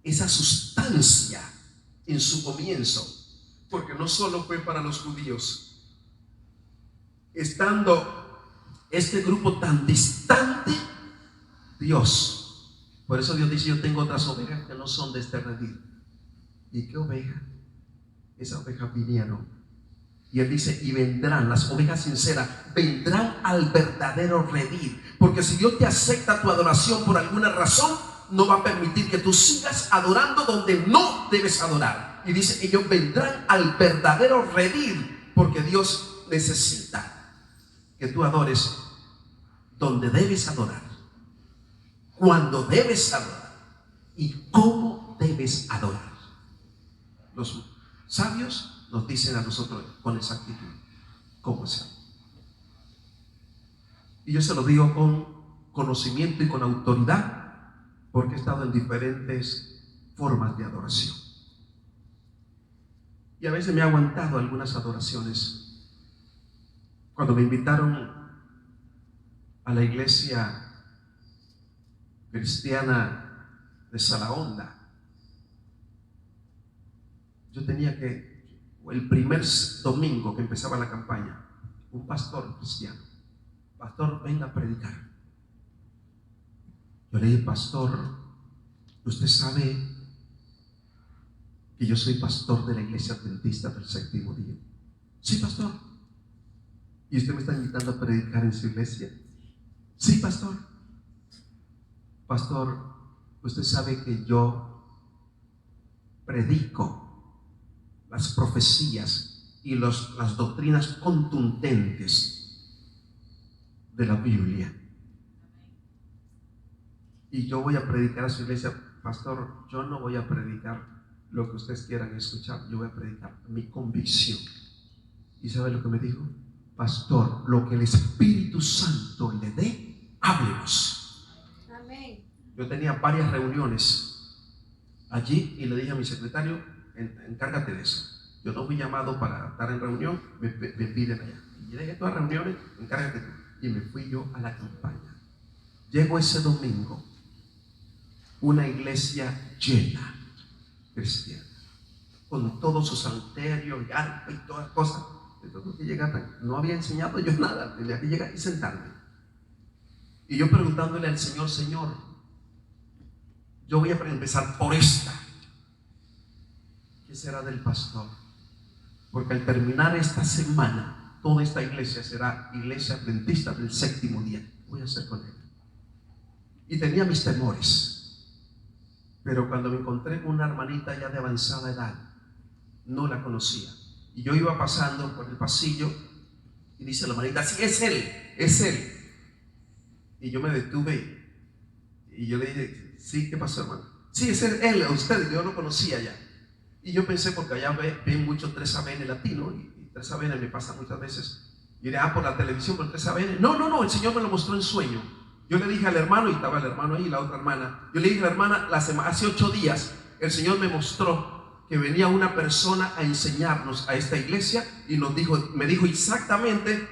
esa sustancia en su comienzo, porque no solo fue para los judíos. Estando este grupo tan distante, Dios Por eso Dios dice: yo tengo otras ovejas que no son de este redil. ¿Y qué oveja? Esas ovejas vinieron. Y Él dice: y vendrán, las ovejas sinceras vendrán al verdadero redil. Porque si Dios te acepta tu adoración por alguna razón, no va a permitir que tú sigas adorando donde no debes adorar. Y dice: ellos vendrán al verdadero redil, porque Dios necesita que tú adores donde debes adorar, cuando debes adorar y cómo debes adorar. Los sabios nos dicen a nosotros con exactitud cómo hacer. Y yo se lo digo con conocimiento y con autoridad, porque he estado en diferentes formas de adoración. Y a veces me ha aguantado algunas adoraciones. Cuando me invitaron a la iglesia cristiana de Salahonda, yo tenía que, el primer domingo que empezaba la campaña, un pastor cristiano: pastor, venga a predicar. Yo le dije: pastor, usted sabe que yo soy pastor de la iglesia adventista del séptimo día. Sí, pastor. ¿Y usted me está invitando a predicar en su iglesia? Sí, pastor. Pastor, usted sabe que yo predico las profecías y las doctrinas contundentes de la Biblia. Y yo voy a predicar a su iglesia. Pastor, yo no voy a predicar lo que ustedes quieran escuchar, yo voy a predicar mi convicción. ¿Y sabe lo que me dijo? Pastor, lo que el Espíritu Santo le dé, háblenos. Amén. Yo tenía varias reuniones allí y le dije a mi secretario: encárgate de eso. Yo no fui llamado para estar en reunión, me piden allá. Y llegué a todas las reuniones, encárgate tú. Y me fui yo a la campaña. Llego ese domingo, una iglesia llena, cristiana, con todo su salterio y arpa y todas las cosas. Entonces que llegar, no había enseñado yo nada, tenía que llegar y sentarme. Y yo preguntándole al Señor: Señor, yo voy a empezar por esta. ¿Qué será del pastor? Porque al terminar esta semana, toda esta iglesia será iglesia adventista del séptimo día. ¿Qué voy a hacer con él? Y tenía mis temores. Pero cuando me encontré con una hermanita ya de avanzada edad, no la conocía. Y yo iba pasando por el pasillo y dice la hermanita: sí, es él, es él. Y yo me detuve y yo le dije: sí, ¿qué pasó, hermano? Sí, es él, a usted, yo lo conocía ya. Y yo pensé, porque allá ven mucho 3ABN latino, y 3ABN me pasa muchas veces. Y diré: por la televisión, por 3ABN. No, el Señor me lo mostró en sueño. Yo le dije al hermano, y estaba el hermano ahí y la otra hermana, yo le dije a la hermana: hace 8 días el Señor me mostró que venía una persona a enseñarnos a esta iglesia, y me dijo exactamente,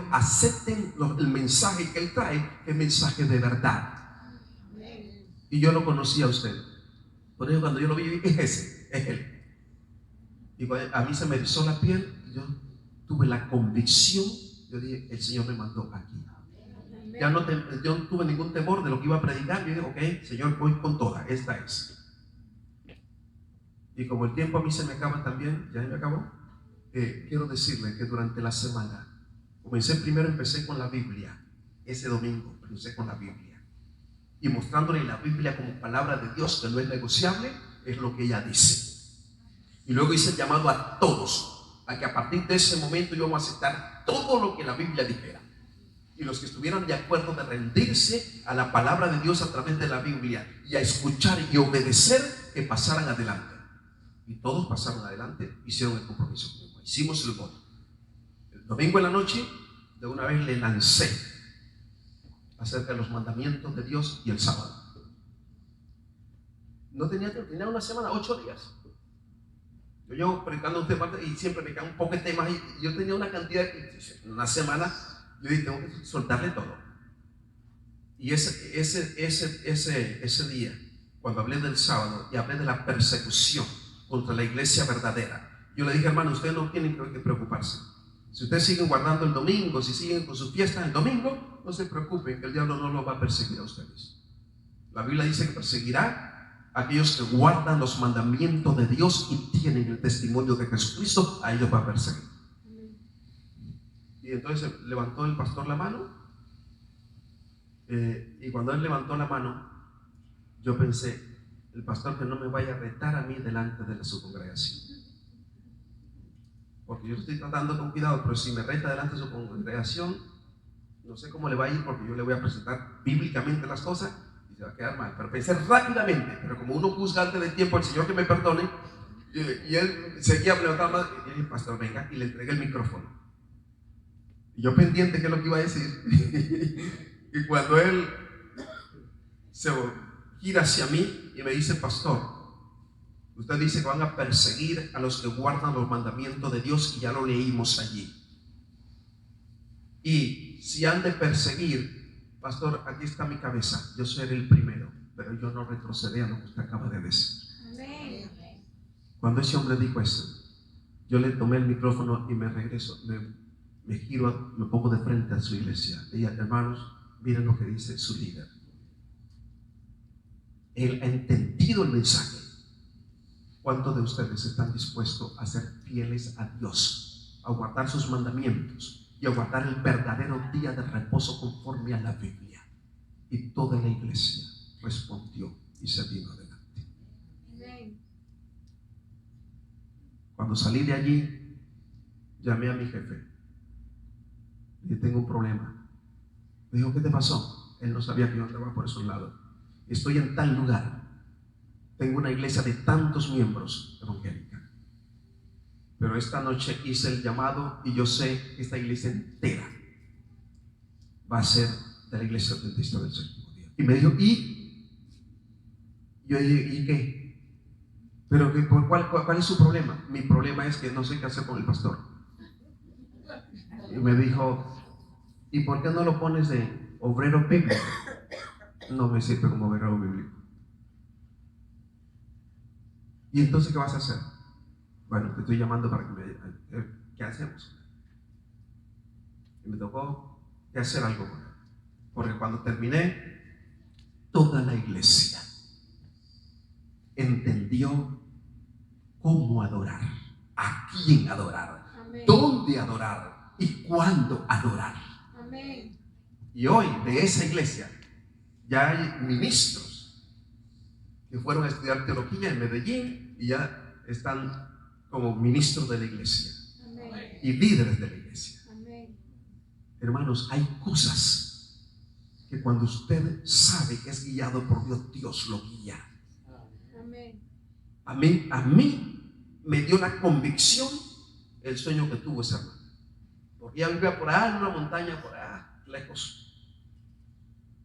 acepten el mensaje que él trae, que es mensaje de verdad. Y yo lo conocía a usted. Por eso cuando yo lo vi, es él. Y a mí se me erizó la piel, y yo tuve la convicción. Yo dije: el Señor me mandó aquí. Yo no tuve ningún temor de lo que iba a predicar. Yo dije: ok, Señor, voy con toda, esta es. Y como el tiempo a mí se me acaba también, ya me acabó, quiero decirle que durante la semana empecé con la Biblia. Ese domingo empecé con la Biblia y mostrándole la Biblia como palabra de Dios, que no es negociable, es lo que ella dice. Y luego hice el llamado a todos a que a partir de ese momento íbamos a aceptar todo lo que la Biblia dijera. Y los que estuvieran de acuerdo de rendirse a la palabra de Dios a través de la Biblia y a escuchar y obedecer, que pasaran adelante. Y todos pasaron adelante, hicieron el compromiso. Hicimos el voto. El domingo en la noche, de una vez le lancé acerca de los mandamientos de Dios, y el sábado. No tenía una semana, 8 días. Yo llevo predicando un tema y siempre me caen un poco de temas, y yo tenía una cantidad, una semana. Yo dije: tengo que soltarle todo. Y ese día, cuando hablé del sábado y hablé de la persecución contra la iglesia verdadera, yo le dije: hermano, ustedes no tienen que preocuparse. Si ustedes siguen guardando el domingo, si siguen con sus fiestas el domingo, no se preocupen, que el diablo no los va a perseguir a ustedes. La Biblia dice que perseguirá a aquellos que guardan los mandamientos de Dios y tienen el testimonio de Jesucristo. A ellos va a perseguir. Y entonces levantó el pastor la mano, y cuando él levantó la mano, yo pensé, el pastor que no me vaya a retar a mí delante de su congregación, porque yo estoy tratando con cuidado, pero si me reta delante de su congregación, no sé cómo le va a ir, porque yo le voy a presentar bíblicamente las cosas y se va a quedar mal. Pero pensé rápidamente, pero como uno juzga antes del tiempo, el Señor que me perdone, y él seguía levantando la mano, y dije, pastor, venga, y le entregué el micrófono. Y yo pendiente qué es lo que iba a decir. Y cuando él se gira hacia mí y me dice, pastor, usted dice que van a perseguir a los que guardan los mandamientos de Dios, y ya lo leímos allí. Y si han de perseguir, pastor, aquí está mi cabeza, yo seré el primero, pero yo no retrocederé a lo que usted acaba de decir. Amén. Cuando ese hombre dijo eso, yo le tomé el micrófono y me regreso, me giro, me pongo de frente a su iglesia. Y hermanos, miren lo que dice su líder. Él ha entendido el mensaje. ¿Cuántos de ustedes están dispuestos a ser fieles a Dios, a guardar sus mandamientos y a guardar el verdadero día de reposo conforme a la Biblia? Y toda la iglesia respondió y se vino adelante. Cuando salí de allí, llamé a mi jefe. Y tengo un problema. Me dijo, ¿qué te pasó? Él no sabía que yo andaba por esos lados. Estoy en tal lugar. Tengo una iglesia de tantos miembros evangélica. Pero esta noche hice el llamado y yo sé que esta iglesia entera va a ser de la iglesia adventista del séptimo día. Y me dijo, ¿y? Yo dije, ¿y qué? ¿Pero cuál es su problema? Mi problema es que no sé qué hacer con el pastor. Y me dijo, ¿y por qué no lo pones de obrero bíblico? No me sirve como obrero bíblico. ¿Y entonces qué vas a hacer? Bueno, te estoy llamando para que me digas, ¿qué hacemos? Y me tocó que hacer algo con él. Porque cuando terminé, toda la iglesia entendió cómo adorar, a quién adorar, amén, dónde adorar y cuándo adorar. Amén. Y hoy de esa iglesia ya hay ministros que fueron a estudiar teología en Medellín y ya están como ministros de la iglesia, amén, y líderes de la iglesia. Amén. Hermanos, hay cosas que cuando usted sabe que es guiado por Dios, Dios lo guía. Amén. A mí me dio la convicción el sueño que tuvo esa hermana, porque ella vivía por allá en una montaña, por allá lejos.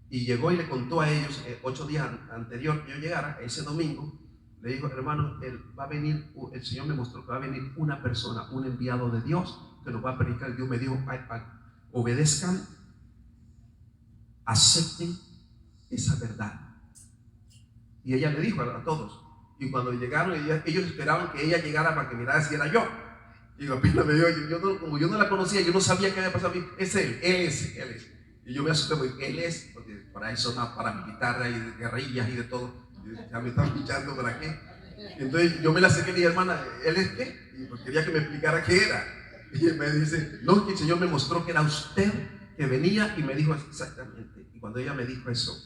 Y llegó y le contó a ellos 8 días anterior que yo llegara, ese domingo, le dijo, hermano, va a venir, el Señor me mostró que va a venir una persona, un enviado de Dios, que nos va a predicar. Dios me dijo, obedezcan, acepten esa verdad. Y ella le dijo a todos, y cuando llegaron, ellos esperaban que ella llegara para que mirara si era yo. Y apenas me dio, como yo no la conocía, yo no sabía qué había pasado a mí. Es él es. Y yo me asusté porque él es, porque para eso son paramilitares y de guerrillas y de todo. Y ya me estaban pinchando para qué. Entonces yo me la acerqué y dije, hermana, ¿él es qué? Y pues quería que me explicara qué era. Y me dice, no, que el Señor me mostró que era usted que venía, y me dijo exactamente. Y cuando ella me dijo eso,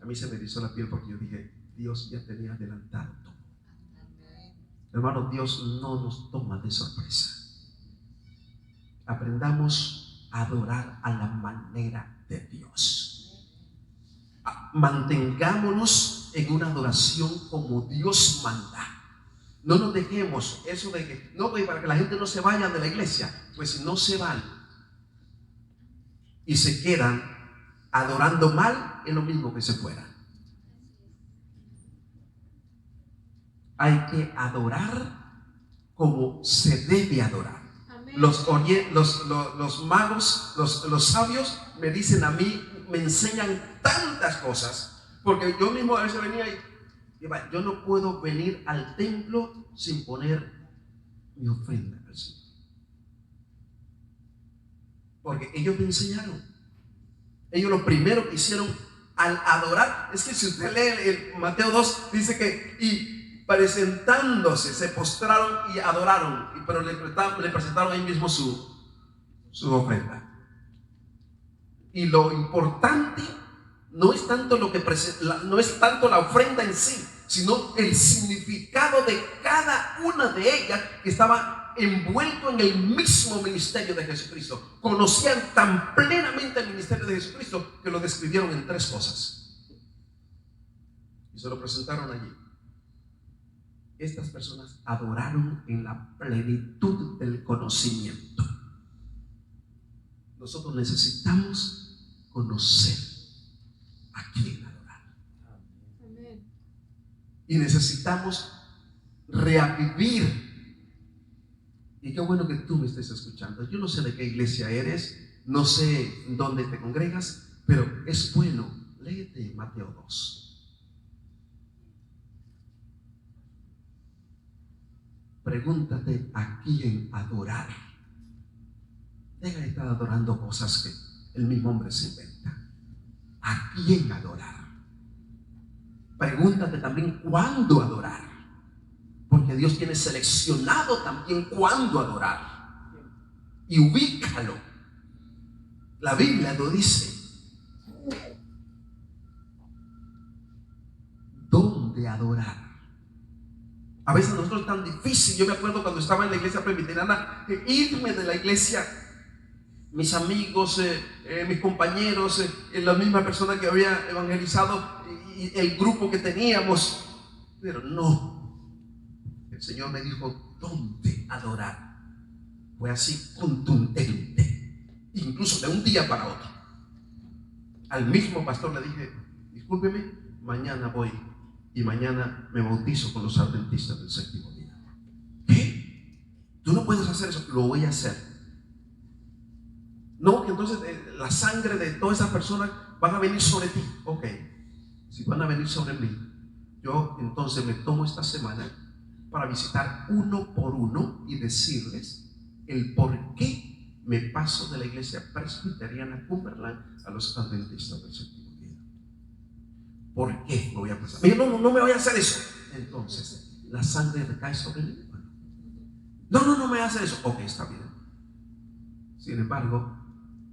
a mí se me erizó la piel, porque yo dije, Dios ya tenía adelantado todo. Hermano, Dios no nos toma de sorpresa. Aprendamos a adorar a la manera de Dios. Mantengámonos en una adoración como Dios manda. No nos dejemos eso de que, no, para que la gente no se vaya de la iglesia. Pues si no se van y se quedan adorando mal, es lo mismo que se fueran. Hay que adorar como se debe adorar. Los magos, los sabios me dicen a mí, me enseñan tantas cosas, porque yo mismo a veces venía y yo no puedo venir al templo sin poner mi ofrenda al Señor, porque ellos me enseñaron. Ellos lo primero que hicieron al adorar. Es que si usted lee el Mateo 2, dice que y presentándose, se postraron y adoraron, pero le presentaron ahí mismo su ofrenda. Y lo importante no es tanto no es tanto la ofrenda en sí, sino el significado de cada una de ellas, que estaba envuelto en el mismo ministerio de Jesucristo. Conocían tan plenamente el ministerio de Jesucristo que lo describieron en 3 cosas y se lo presentaron allí. Estas personas adoraron en la plenitud del conocimiento. Nosotros necesitamos conocer a quién adorar. Y necesitamos reavivir. Y qué bueno que tú me estés escuchando. Yo no sé de qué iglesia eres, no sé dónde te congregas, pero es bueno, léete Mateo 2. Pregúntate a quién adorar. Deja de estar adorando cosas que el mismo hombre se inventa. ¿A quién adorar? Pregúntate también cuándo adorar, porque Dios tiene seleccionado también cuándo adorar. Y ubícalo. La Biblia lo dice. ¿Dónde adorar? A veces a nosotros es tan difícil. Yo me acuerdo cuando estaba en la iglesia presbiteriana, irme de la iglesia. Mis amigos, mis compañeros, la misma persona que había evangelizado y el grupo que teníamos, pero no. El Señor me dijo, ¿dónde adorar? Fue así contundente, incluso de un día para otro. Al mismo pastor le dije, discúlpeme, mañana voy y mañana me bautizo con los adventistas del 7º día. ¿Qué? ¿Tú no puedes hacer eso? Lo voy a hacer. No, que entonces la sangre de todas esas personas van a venir sobre ti. Ok, si van a venir sobre mí, yo entonces me tomo esta semana para visitar uno por uno y decirles el por qué me paso de la iglesia presbiteriana Cumberland a los adventistas del 7º día. ¿Por qué me voy a pasar? No me voy a hacer eso. Entonces, la sangre recae sobre mí. No me voy a hacer eso. Ok, está bien. Sin embargo,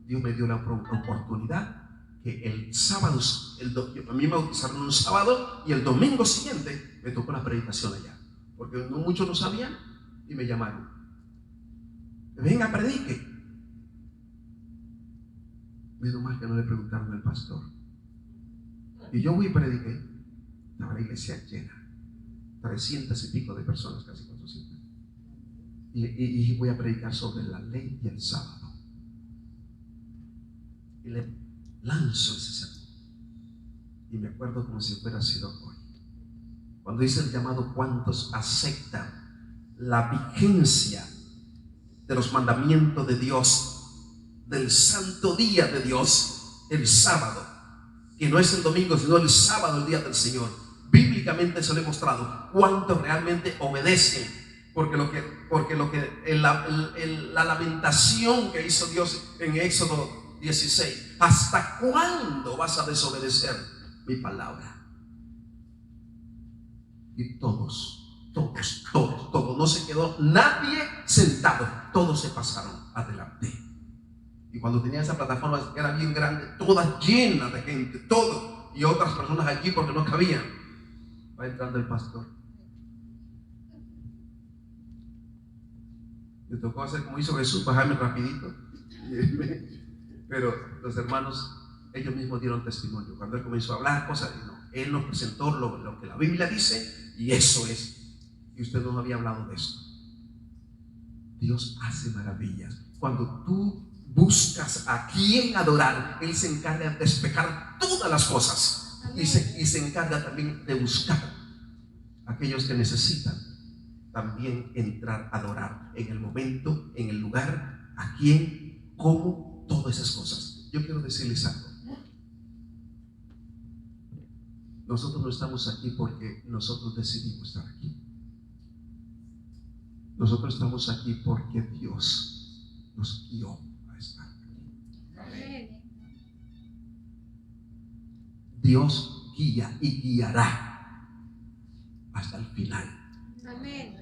Dios me dio la oportunidad que el sábado, a mí me bautizaron un sábado y el domingo siguiente me tocó la predicación allá, porque muchos no sabían y me llamaron. Venga, predique. Menos mal que no le preguntaron al pastor. Y yo fui y prediqué. Estaba la iglesia llena, 300 y pico de personas, casi 400. Y voy a predicar sobre la ley y el sábado. Y le lanzo ese sermón. Y me acuerdo como si fuera sido hoy. Cuando hice el llamado, ¿cuántos aceptan la vigencia de los mandamientos de Dios, del santo día de Dios, el sábado? Que no es el domingo, sino el sábado, el día del Señor. Bíblicamente se lo he mostrado. ¿Cuántos realmente obedecen? Porque la lamentación que hizo Dios en Éxodo 16, ¿hasta cuándo vas a desobedecer mi palabra? Y todos, no se quedó nadie sentado, todos se pasaron adelante. Y cuando tenía esa plataforma que era bien grande, toda llena de gente, todo, y otras personas allí porque no cabían, va entrando el pastor. Me tocó hacer como hizo Jesús, bajarme rapidito. Pero los hermanos, ellos mismos dieron testimonio. Cuando él comenzó a hablar cosas, él nos presentó lo que la Biblia dice, y eso es. Y usted no había hablado de esto. Dios hace maravillas. Cuando tú buscas a quién adorar, Él se encarga de despejar todas las cosas. Y se encarga también de buscar a aquellos que necesitan también entrar a adorar en el momento, en el lugar, a quién, cómo, todas esas cosas. Yo quiero decirles algo. Nosotros no estamos aquí porque nosotros decidimos estar aquí. Nosotros estamos aquí porque Dios nos guió a estar aquí. Dios guía y guiará hasta el final. Amén.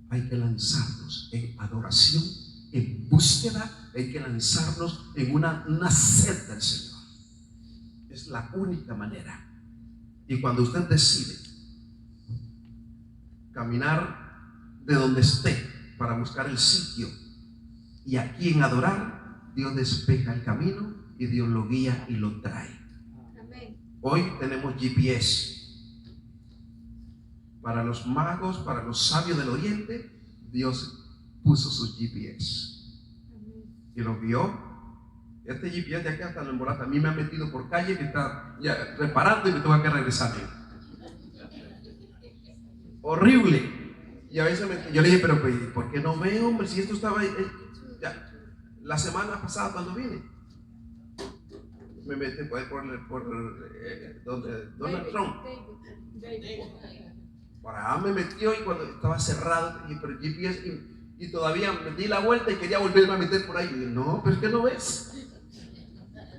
Hay que lanzarnos en adoración, en búsqueda, hay que lanzarnos en una sed del Señor. Es la única manera. Y cuando usted decide caminar de donde esté para buscar el sitio y a quién adorar, Dios despeja el camino y Dios lo guía y lo trae. Amén. Hoy tenemos GPS. Para los magos, para los sabios del oriente, Dios puso su GPS y lo guió. Este GPS de aquí hasta la Embolata a mí me ha metido por calle que está ya reparando y me tengo que regresar. Horrible. Y a veces yo le dije, pero ¿por qué no veo, hombre? Si esto estaba ya, la semana pasada cuando vine, me metí por donde Donald Trump. Para me metió y cuando estaba cerrado, y por el GPS, y todavía me di la vuelta y quería volverme a meter por ahí. Y dije, no, pero es que no ves.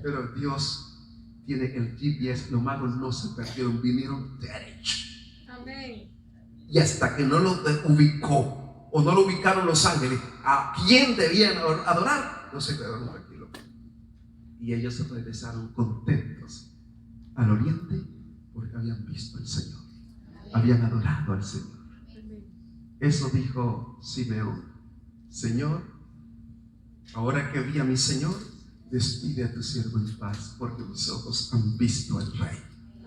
Pero Dios tiene el GPS, los magos no se perdieron, vinieron derecho. Amén. Y hasta que no lo ubicó, o no lo ubicaron los ángeles, a quién debían adorar, no se quedaron tranquilos. Y ellos se regresaron contentos al oriente porque habían visto al Señor, habían adorado al Señor. Eso dijo Simeón: Señor, ahora que vi a mi Señor, despide a tu siervo en paz, porque mis ojos han visto al Rey.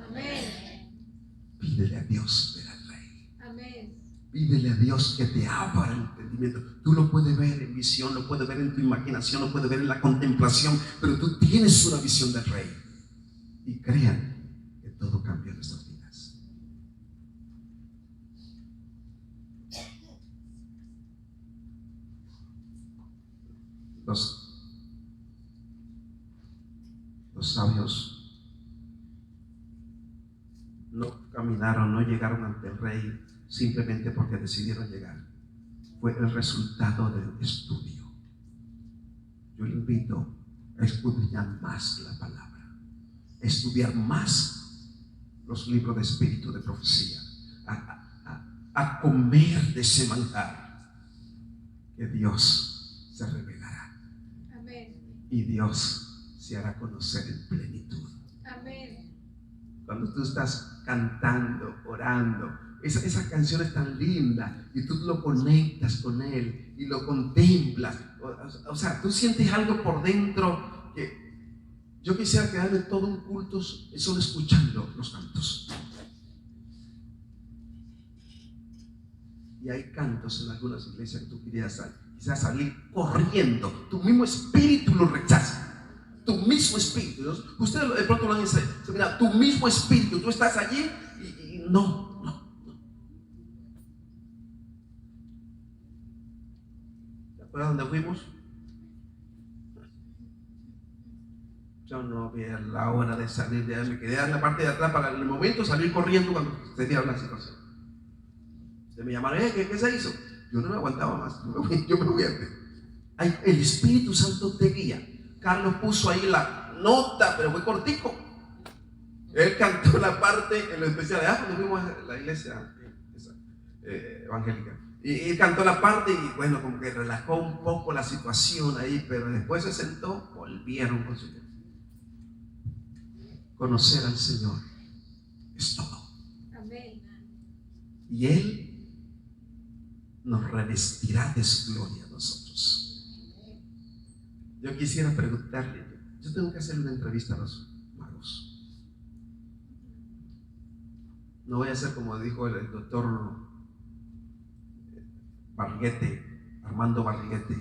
Amén. Pídele a Dios ver al Rey. Amén. Pídele a Dios que te abra el entendimiento. Tú lo puedes ver en visión, lo puedes ver en tu imaginación, lo puedes ver en la contemplación, pero tú tienes una visión del Rey. Y crean que todo cambia en nuestras vidas. Los sabios no caminaron, no llegaron ante el Rey simplemente porque decidieron llegar. Fue el resultado del estudio. Yo le invito a escudriñar más la palabra, a estudiar más los libros de espíritu de profecía, a comer de ese manjar, que Dios se revelará. Amén. Y Dios se hará conocer en plenitud. Amén. Cuando tú estás cantando, orando, esa canción es tan linda y tú lo conectas con Él y lo contemplas. O sea, tú sientes algo por dentro que yo quisiera quedarme todo un culto solo escuchando los cantos. Y hay cantos en algunas iglesias que tú quisieras salir corriendo. Tu mismo espíritu lo rechaza. Tu mismo espíritu. Ustedes de pronto lo han enseñado. Tu mismo espíritu. Tú estás allí y no. ¿Te acuerdas dónde fuimos? Yo no había la hora de salir de ahí. Me quedé en la parte de atrás para en el momento salir corriendo cuando se diera la situación. Me llamaron, ¿qué se hizo? Yo no me aguantaba más. Yo me voy antes. El Espíritu Santo te guía. Carlos puso ahí la nota, pero fue cortico. Él cantó la parte en lo especial. Cuando fuimos a la iglesia evangélica. Y él cantó la parte y bueno, como que relajó un poco la situación ahí, pero después se sentó, volvieron con su vida. Conocer al Señor es todo. Amén. Y Él nos revestirá de su gloria a nosotros. Yo quisiera preguntarle, yo tengo que hacerle una entrevista a los magos. No voy a hacer como dijo el doctor Barriguete, Armando Barriguete,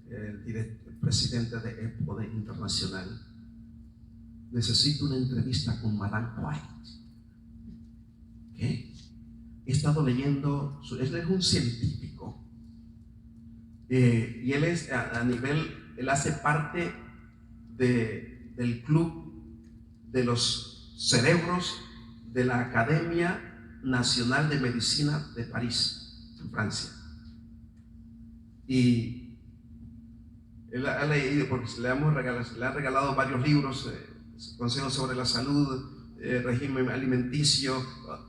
el presidente de EPO Internacional. Necesito una entrevista con Madame White. ¿Qué? He estado leyendo, él es un científico y él es él hace parte del club de los cerebros de la Academia Nacional de Medicina de París, en Francia. Y él ha leído, porque le ha regalado varios libros Consejos sobre la salud, régimen alimenticio,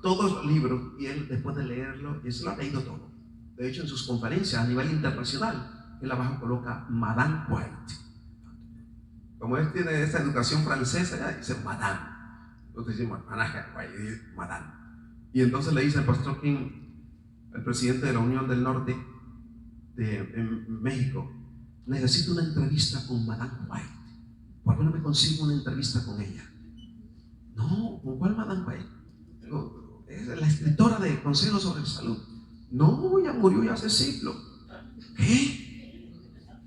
todos los libros, y él después de leerlo, él se lo ha leído todo. De hecho, en sus conferencias a nivel internacional, él abajo coloca Madame White. Como él tiene esta educación francesa, ya dice Madame. Entonces dice Madame. Y entonces le dice al pastor King, el presidente de la Unión del Norte en México, necesito una entrevista con Madame White. ¿Por qué no me consigo una entrevista con ella? No, ¿con cuál Madame White? Es la escritora de Consejos sobre la Salud. No, ya murió ya hace siglo. ¿Qué?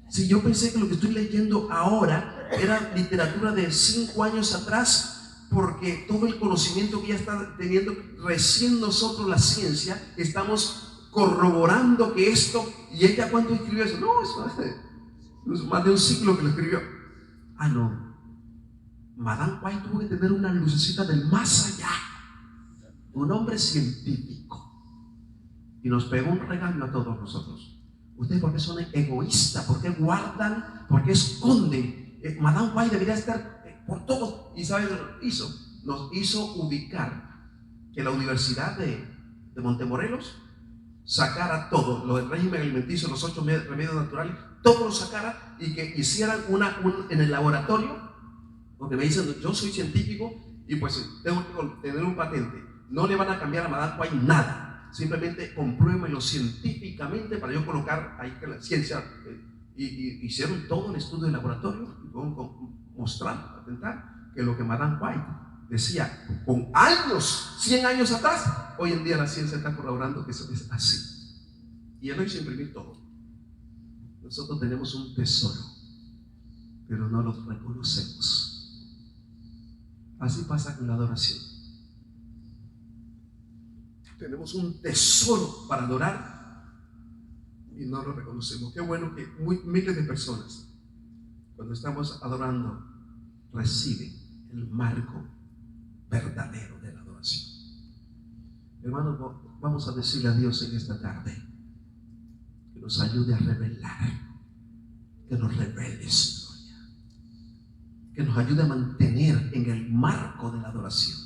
Si yo pensé que lo que estoy leyendo ahora era literatura de 5 años atrás, porque todo el conocimiento que ella está teniendo, recién nosotros la ciencia estamos corroborando que esto, y ella ¿cuánto escribió eso? No, eso es más de un siglo que lo escribió. Ah, no. Madame White tuvo que tener una lucecita del más allá, un hombre científico, y nos pegó un regaño a todos nosotros. Ustedes, ¿por qué son egoístas? ¿Por qué guardan? ¿Por qué esconden? Madame White debería estar por todo. ¿Y sabe lo que hizo? Nos hizo ubicar que la Universidad de Montemorelos sacara todo, lo del régimen alimenticio, los 8 remedios naturales, todo lo sacara, y que hicieran en el laboratorio, porque me dicen, yo soy científico y pues tengo que tener un patente. No le van a cambiar a Madame White nada, simplemente compruébenlo científicamente para yo colocar ahí que la ciencia, y hicieron todo el estudio de laboratorio, mostrar, patentar que lo que Madame White decía con años, 100 años atrás, hoy en día la ciencia está corroborando que eso es así. Y él lo hizo imprimir todo. Nosotros tenemos un tesoro, pero no lo reconocemos. Así pasa con la adoración. Tenemos un tesoro para adorar y no lo reconocemos. Qué bueno que miles de personas, cuando estamos adorando, reciben el marco verdadero de la adoración. Hermanos, vamos a decirle a Dios en esta tarde que nos ayude a revelar, que nos revele su gloria, que nos ayude a mantener en el marco de la adoración,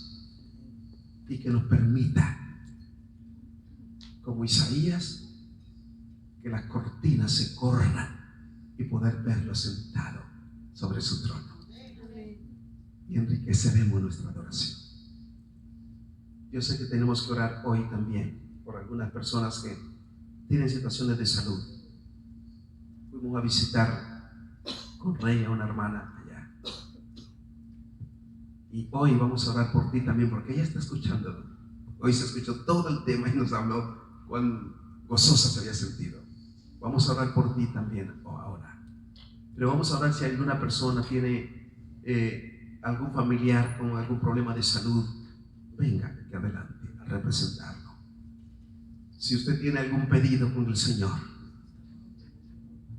y que nos permita, como Isaías, que las cortinas se corran y poder verlo sentado sobre su trono, y enriqueceremos nuestra adoración. Yo sé que tenemos que orar hoy también por algunas personas que tienen situaciones de salud. Fuimos a visitar con Rey a una hermana allá, y hoy vamos a orar por ti también, porque ella está escuchando. Hoy se escuchó todo el tema y nos habló cuán gozosa se había sentido. Vamos a orar por ti también ahora, pero vamos a orar si alguna persona tiene algún familiar con algún problema de salud. Venga aquí adelante a representarlo. Si usted tiene algún pedido con el Señor,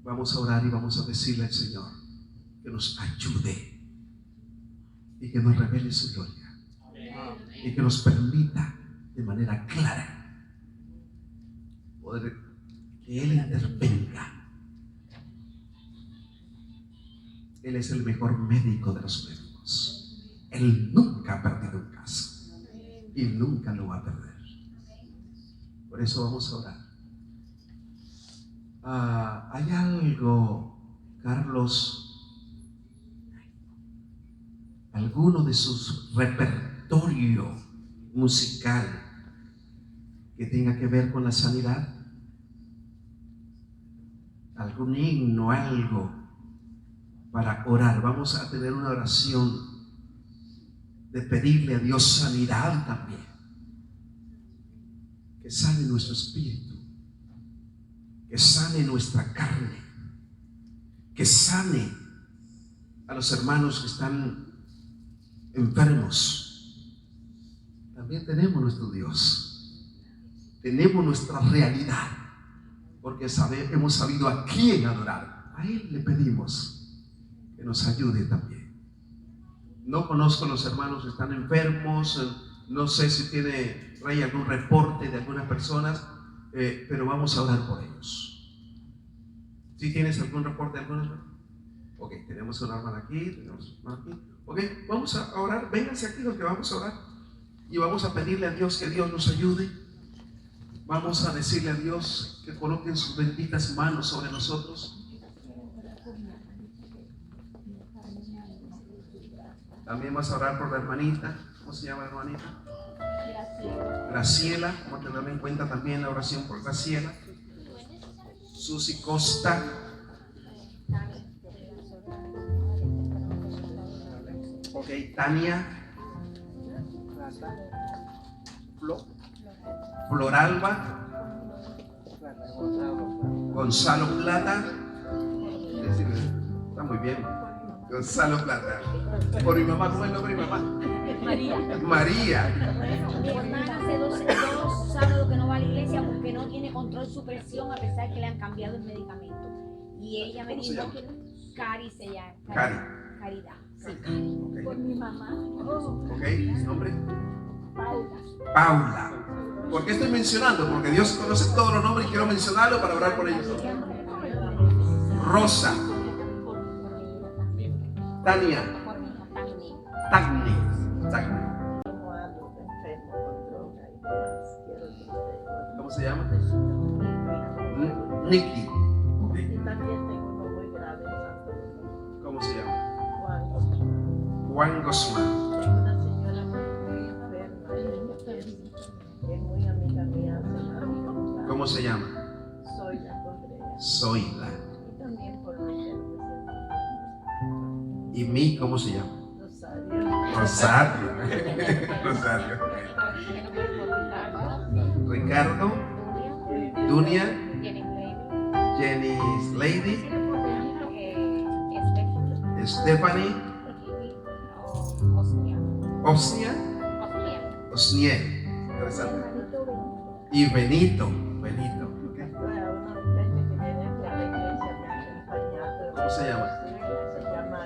vamos a orar y vamos a decirle al Señor que nos ayude y que nos revele su gloria, y que nos permita de manera clara poder que Él intervenga. Él es el mejor médico de los médicos. Él nunca ha perdido un caso y nunca lo va a perder. Por eso vamos a orar. Hay algo, Carlos, alguno de sus repertorio musical que tenga que ver con la sanidad, algún himno, algo para orar. Vamos a tener una oración de pedirle a Dios sanidad también, que sane nuestro espíritu, que sane nuestra carne, que sane a los hermanos que están enfermos. También tenemos nuestro Dios, tenemos nuestra realidad, porque hemos sabido a quién adorar. A Él le pedimos que nos ayude también. No conozco a los hermanos que están enfermos, no sé si tiene Rey algún reporte de algunas personas, pero vamos a orar por ellos. ¿Sí tienes algún reporte de algunas personas? Ok, tenemos una hermana aquí, tenemos una hermana aquí. Ok, vamos a orar. Vénganse aquí los que vamos a orar. Y vamos a pedirle a Dios que Dios nos ayude. Vamos a decirle a Dios que coloquen sus benditas manos sobre nosotros. También vamos a orar por la hermanita. ¿Cómo se llama la hermanita? Graciela. Vamos a tener en cuenta también la oración por Graciela. Susi Costa. Ok, Tania. Floralba. Gonzalo Plata. Está muy bien. Gonzalo Plata. Por mi mamá, ¿cómo es el nombre de mi mamá? María. Bueno, mi hermana hace dos sábados que no va a la iglesia porque no tiene control su presión a pesar que le han cambiado el medicamento. Y ella me dijo, Cari se llama. Caridad. Sí. Okay. Por mi mamá. Ok, ¿su nombre? Paula. Paula. ¿Por qué estoy mencionando? Porque Dios conoce todos los nombres y quiero mencionarlo para orar por ellos. Rosa. Tania. Tagni. ¿Cómo se llama? Nikki. Y también tengo uno muy grave en Santo Domingo. ¿Cómo se llama? Juan. Juan Guzmán. Tengo una señora muy enferma, que es muy amiga mía. ¿Cómo se llama? Soy la Contreras. Zoila. Y también por Michelle. ¿Y mí cómo se llama? Rosario. Rosario. Ricardo. Dunia. Jenny Lady. Stephanie. Osniel. Interesante. Y Benito. Okay. Una muchacha que viene aquí a la iglesia me ha acompañado. ¿Cómo se llama? Se llama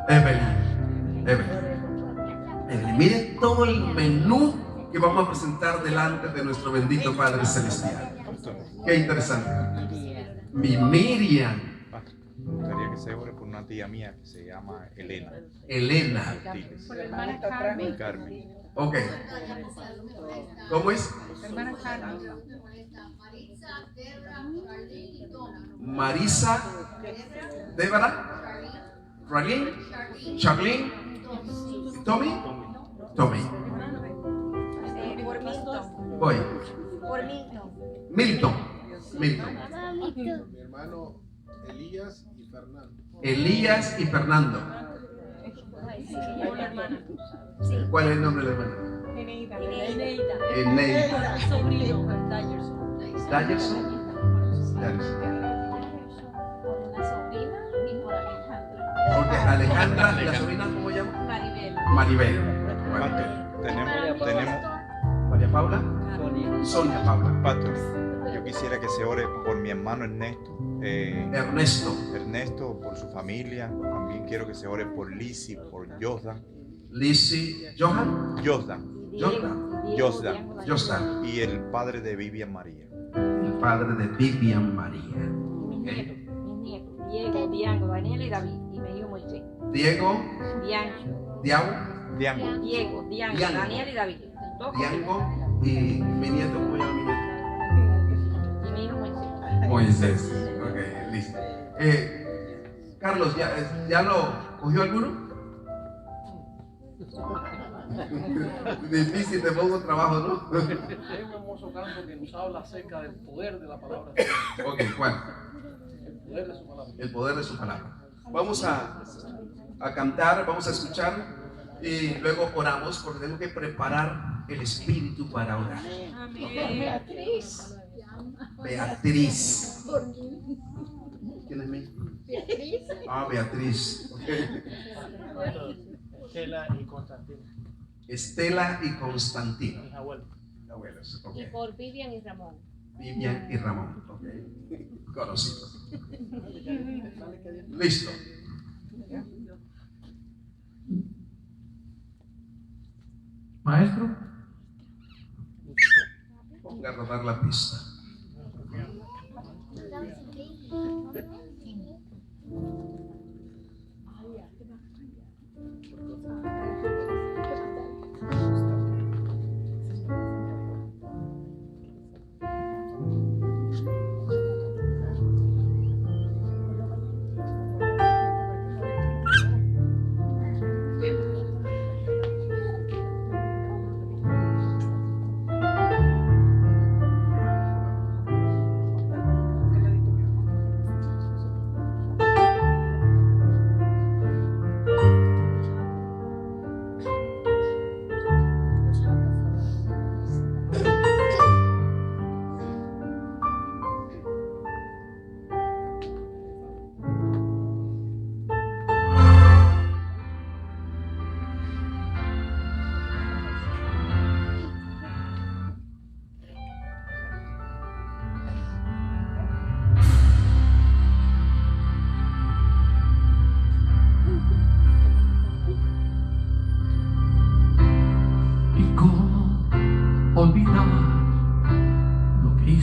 Evelyn. Evelyn. Miren todo el menú que vamos a presentar delante de nuestro bendito Padre Celestial. Qué interesante. Mi Miriam. Me gustaría que se ore por una tía mía que se llama Elena. Elena. Por la hermana Carmen. Carmen. Ok. ¿Cómo es? Hermana Carmen. Marisa, Débora, Ralín, Charlene, Tommy. Por Milton. Voy. Por Milton. Milton. Mi hermano Elías y Fernando. Sí. ¿Cuál es el nombre de la hermana? Eneida. Eneida. Sobrino. Dayerson. Por una sobrina y por Alejandra. Porque Alejandra, la sobrina, ¿cómo se llama? Maribel. Bueno. Tenemos, María Paula. Sonia Paula. Pastor, yo quisiera que se ore por mi hermano Ernesto. Ernesto, por su familia. También quiero que se ore por Lizzie, por Josdan. Lizzie, Johan. Josdan. Y el padre de Vivian María. El padre de Vivian María. Mis nietos. Diego, Diango, Daniel y David. Y me dijo Moisés. Diego, Diango. Diango. Diego, Diango. Daniel y David. Diango y mi nieto, ¿cómo llama mi nieto? Y mi hijo Moisés. Moisés. Ok, listo. Carlos, ¿ya lo cogió alguno? Difícil, te pongo trabajo, ¿no? Hay un hermoso canto que nos habla acerca del poder de la palabra. Ok, ¿cuál? El poder de su palabra. El poder de su palabra. Vamos a cantar, vamos a escuchar y luego oramos porque tenemos que preparar el espíritu para orar. Beatriz. ¿Quién es mi? Beatriz. Okay. Estela y Constantino. Estela y Constantino. Mis abuelos. Abuelos. Y Okay. por Vivian y Ramón. Vivian y Ramón. Okay. Conocidos. Listo. Maestro. Ponga a rodar la pista.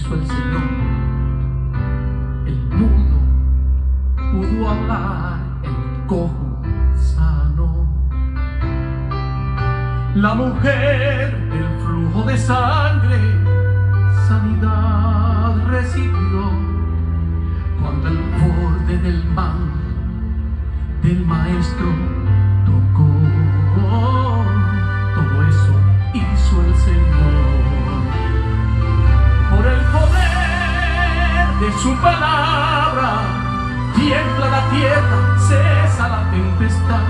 hizo el Señor. El mudo pudo hablar, el cojo sanó. La mujer del flujo de sangre sanidad recibió cuando el borde del manto del Maestro tocó. Todo eso hizo el Señor. Por el poder de su palabra tiembla la tierra, cesa la tempestad.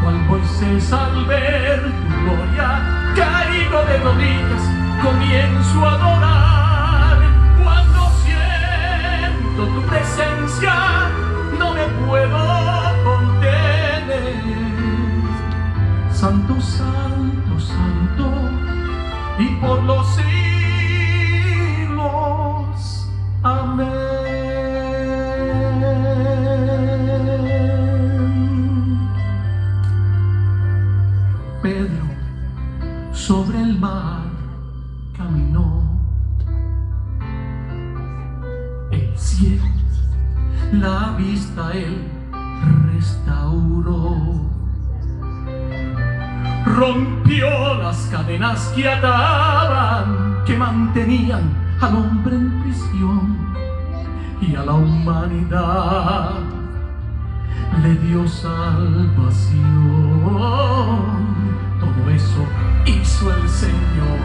Cual Moisés al ver tu gloria, caído de rodillas, comienzo a adorar. Cuando siento tu presencia, no me puedo contener. Santo, santo, santo, y por los siglos. Amén. Pedro sobre el mar caminó. El cielo, la vista él restauró. Rompió las cadenas que ataban, que mantenían al hombre en prisión, y a la humanidad le dio salvación. Todo eso hizo el Señor.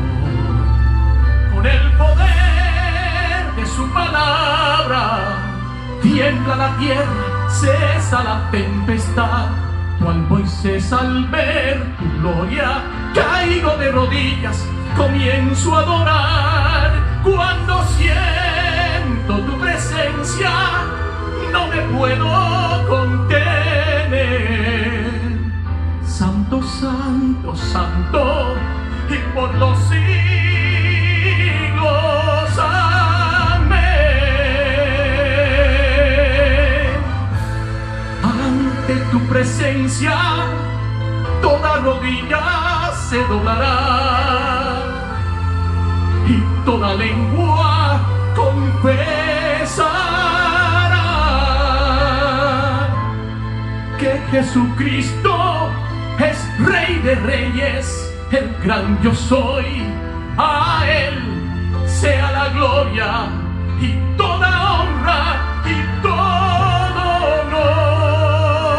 Con el poder de su palabra tiembla la tierra, cesa la tempestad. Cual Moisés al ver tu gloria, caigo de rodillas, comienzo a adorar. Cuando siento tu presencia, no me puedo contener. Santo, santo, santo, y por los siglos. Amén. Ante tu presencia, toda rodilla se doblará y toda lengua confesará que Jesucristo es Rey de Reyes, el gran yo soy. A Él sea la gloria y toda honra y todo honor.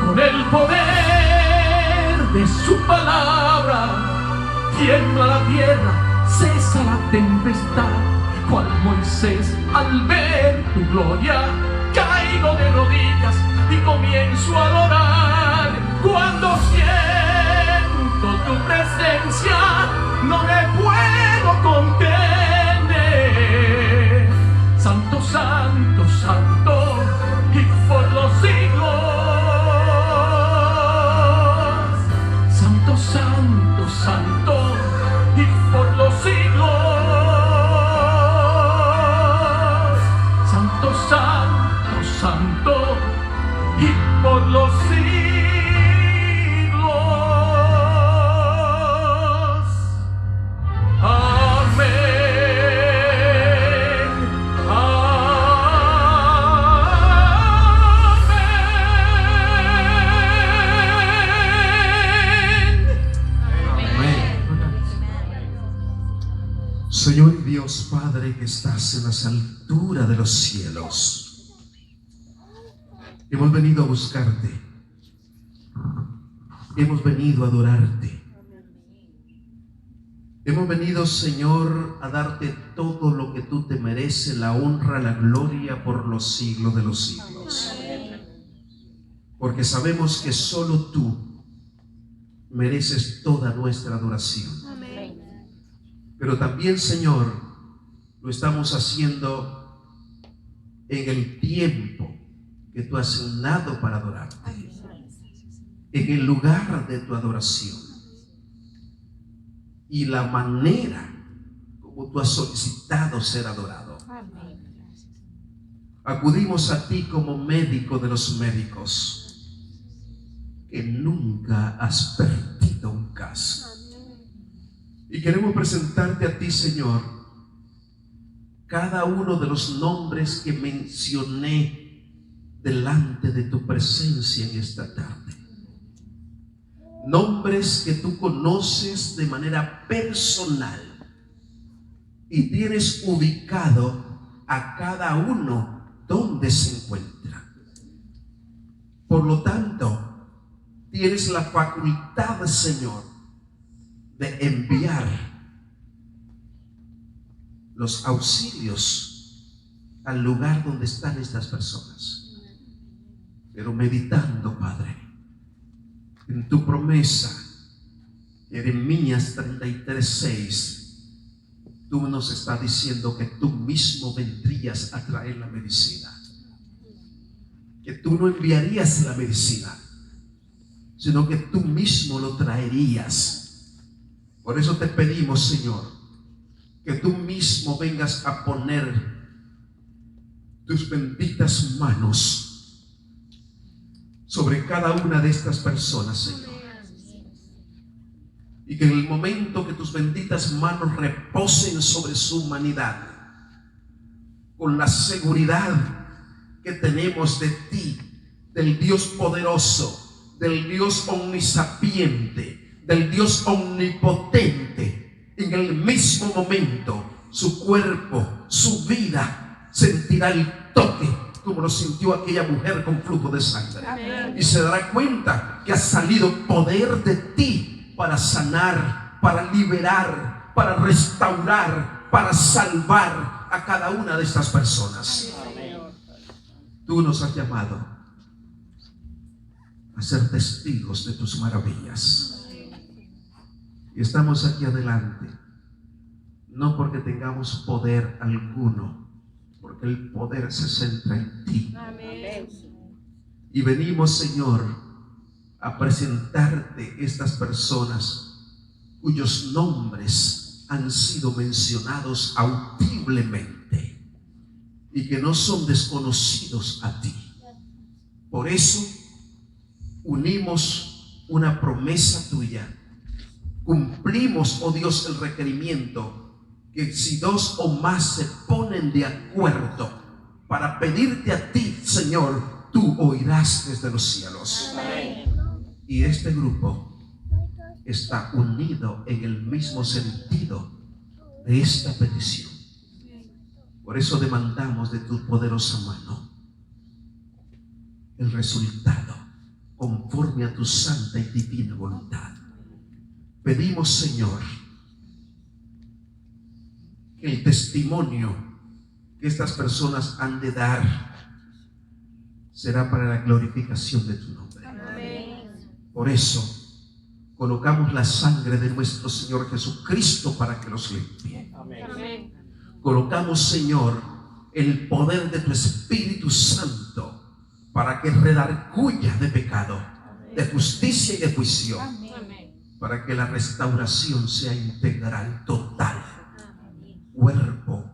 Con el poder de su palabra tiembla la tierra, cesa la tempestad. Cual Moisés al ver tu gloria, caigo de rodillas y comienzo a adorar. Cuando siento tu presencia, no me puedo contener. Santo, santo, santo, y por los siglos. Santo, santo, santo, y por los siglos. Santo, santo, santo, y por los siglos. Amén. Señor Dios Padre que estás en las alturas de los cielos, hemos venido a buscarte, hemos venido a adorarte, hemos venido, Señor, a darte todo lo que tú te mereces, la honra, la gloria por los siglos de los siglos, porque sabemos que solo tú mereces toda nuestra adoración. Pero también, Señor, lo estamos haciendo en el tiempo que tú has asignado para adorarte, en el lugar de tu adoración y la manera como tú has solicitado ser adorado. Acudimos a ti como médico de los médicos, que nunca has perdido un caso. Y queremos presentarte a ti, Señor, cada uno de los nombres que mencioné delante de tu presencia en esta tarde. Nombres que tú conoces de manera personal y tienes ubicado a cada uno donde se encuentra. Por lo tanto, tienes la facultad, Señor, de enviar los auxilios al lugar donde están estas personas. Pero meditando, Padre, en tu promesa, Jeremías 33:6, tú nos estás diciendo que tú mismo vendrías a traer la medicina, que tú no enviarías la medicina, sino que tú mismo lo traerías. Por eso te pedimos, Señor, que tú mismo vengas a poner tus benditas manos sobre cada una de estas personas, Señor. Y que en el momento que tus benditas manos reposen sobre su humanidad, con la seguridad que tenemos de ti, del Dios poderoso, del Dios omnisapiente, del Dios omnipotente, en el mismo momento su cuerpo, su vida sentirá el toque como lo sintió aquella mujer con flujo de sangre. Amén. Y se dará cuenta que ha salido poder de ti para sanar, para liberar, para restaurar, para salvar a cada una de estas personas. Amén. Tú nos has llamado a ser testigos de tus maravillas. Y estamos aquí adelante, no porque tengamos poder alguno, porque el poder se centra en ti. Amén. Y venimos, Señor, a presentarte estas personas cuyos nombres han sido mencionados audiblemente y que no son desconocidos a ti. Por eso unimos una promesa tuya. Cumplimos, oh Dios, el requerimiento que si dos o más se ponen de acuerdo para pedirte a ti, Señor, tú oirás desde los cielos. Amén. Y este grupo está unido en el mismo sentido de esta petición. Por eso demandamos de tu poderosa mano el resultado conforme a tu santa y divina voluntad. Pedimos, Señor, que el testimonio que estas personas han de dar será para la glorificación de tu nombre. Amén. Por eso colocamos la sangre de nuestro Señor Jesucristo para que los limpie. Amén. Colocamos, Señor, el poder de tu Espíritu Santo para que redarguya de pecado, de justicia y de juicio. Amén. Para que la restauración sea integral, total, cuerpo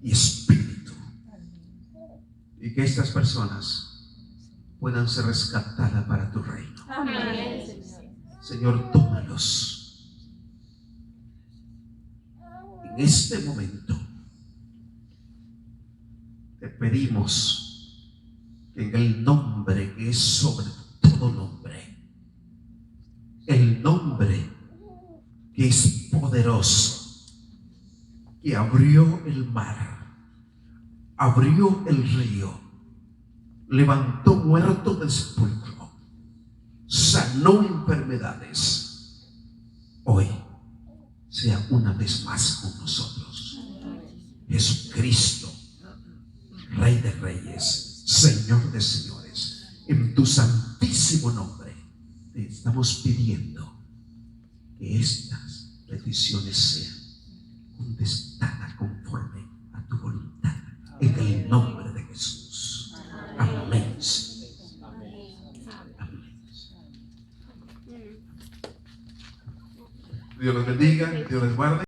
y espíritu, y que estas personas puedan ser rescatadas para tu reino. Amén. Señor, tómalos en este momento. Te pedimos que en el nombre que es sobre todo nombre, el nombre que es poderoso, que abrió el mar, abrió el río, levantó muertos del sepulcro, sanó enfermedades, hoy sea una vez más con nosotros. Jesucristo, Rey de Reyes, Señor de Señores, en tu santísimo nombre te estamos pidiendo que estas peticiones sean contestadas conforme a tu voluntad, en el nombre de Jesús. Amén. Amén. Dios los bendiga, Dios les guarde.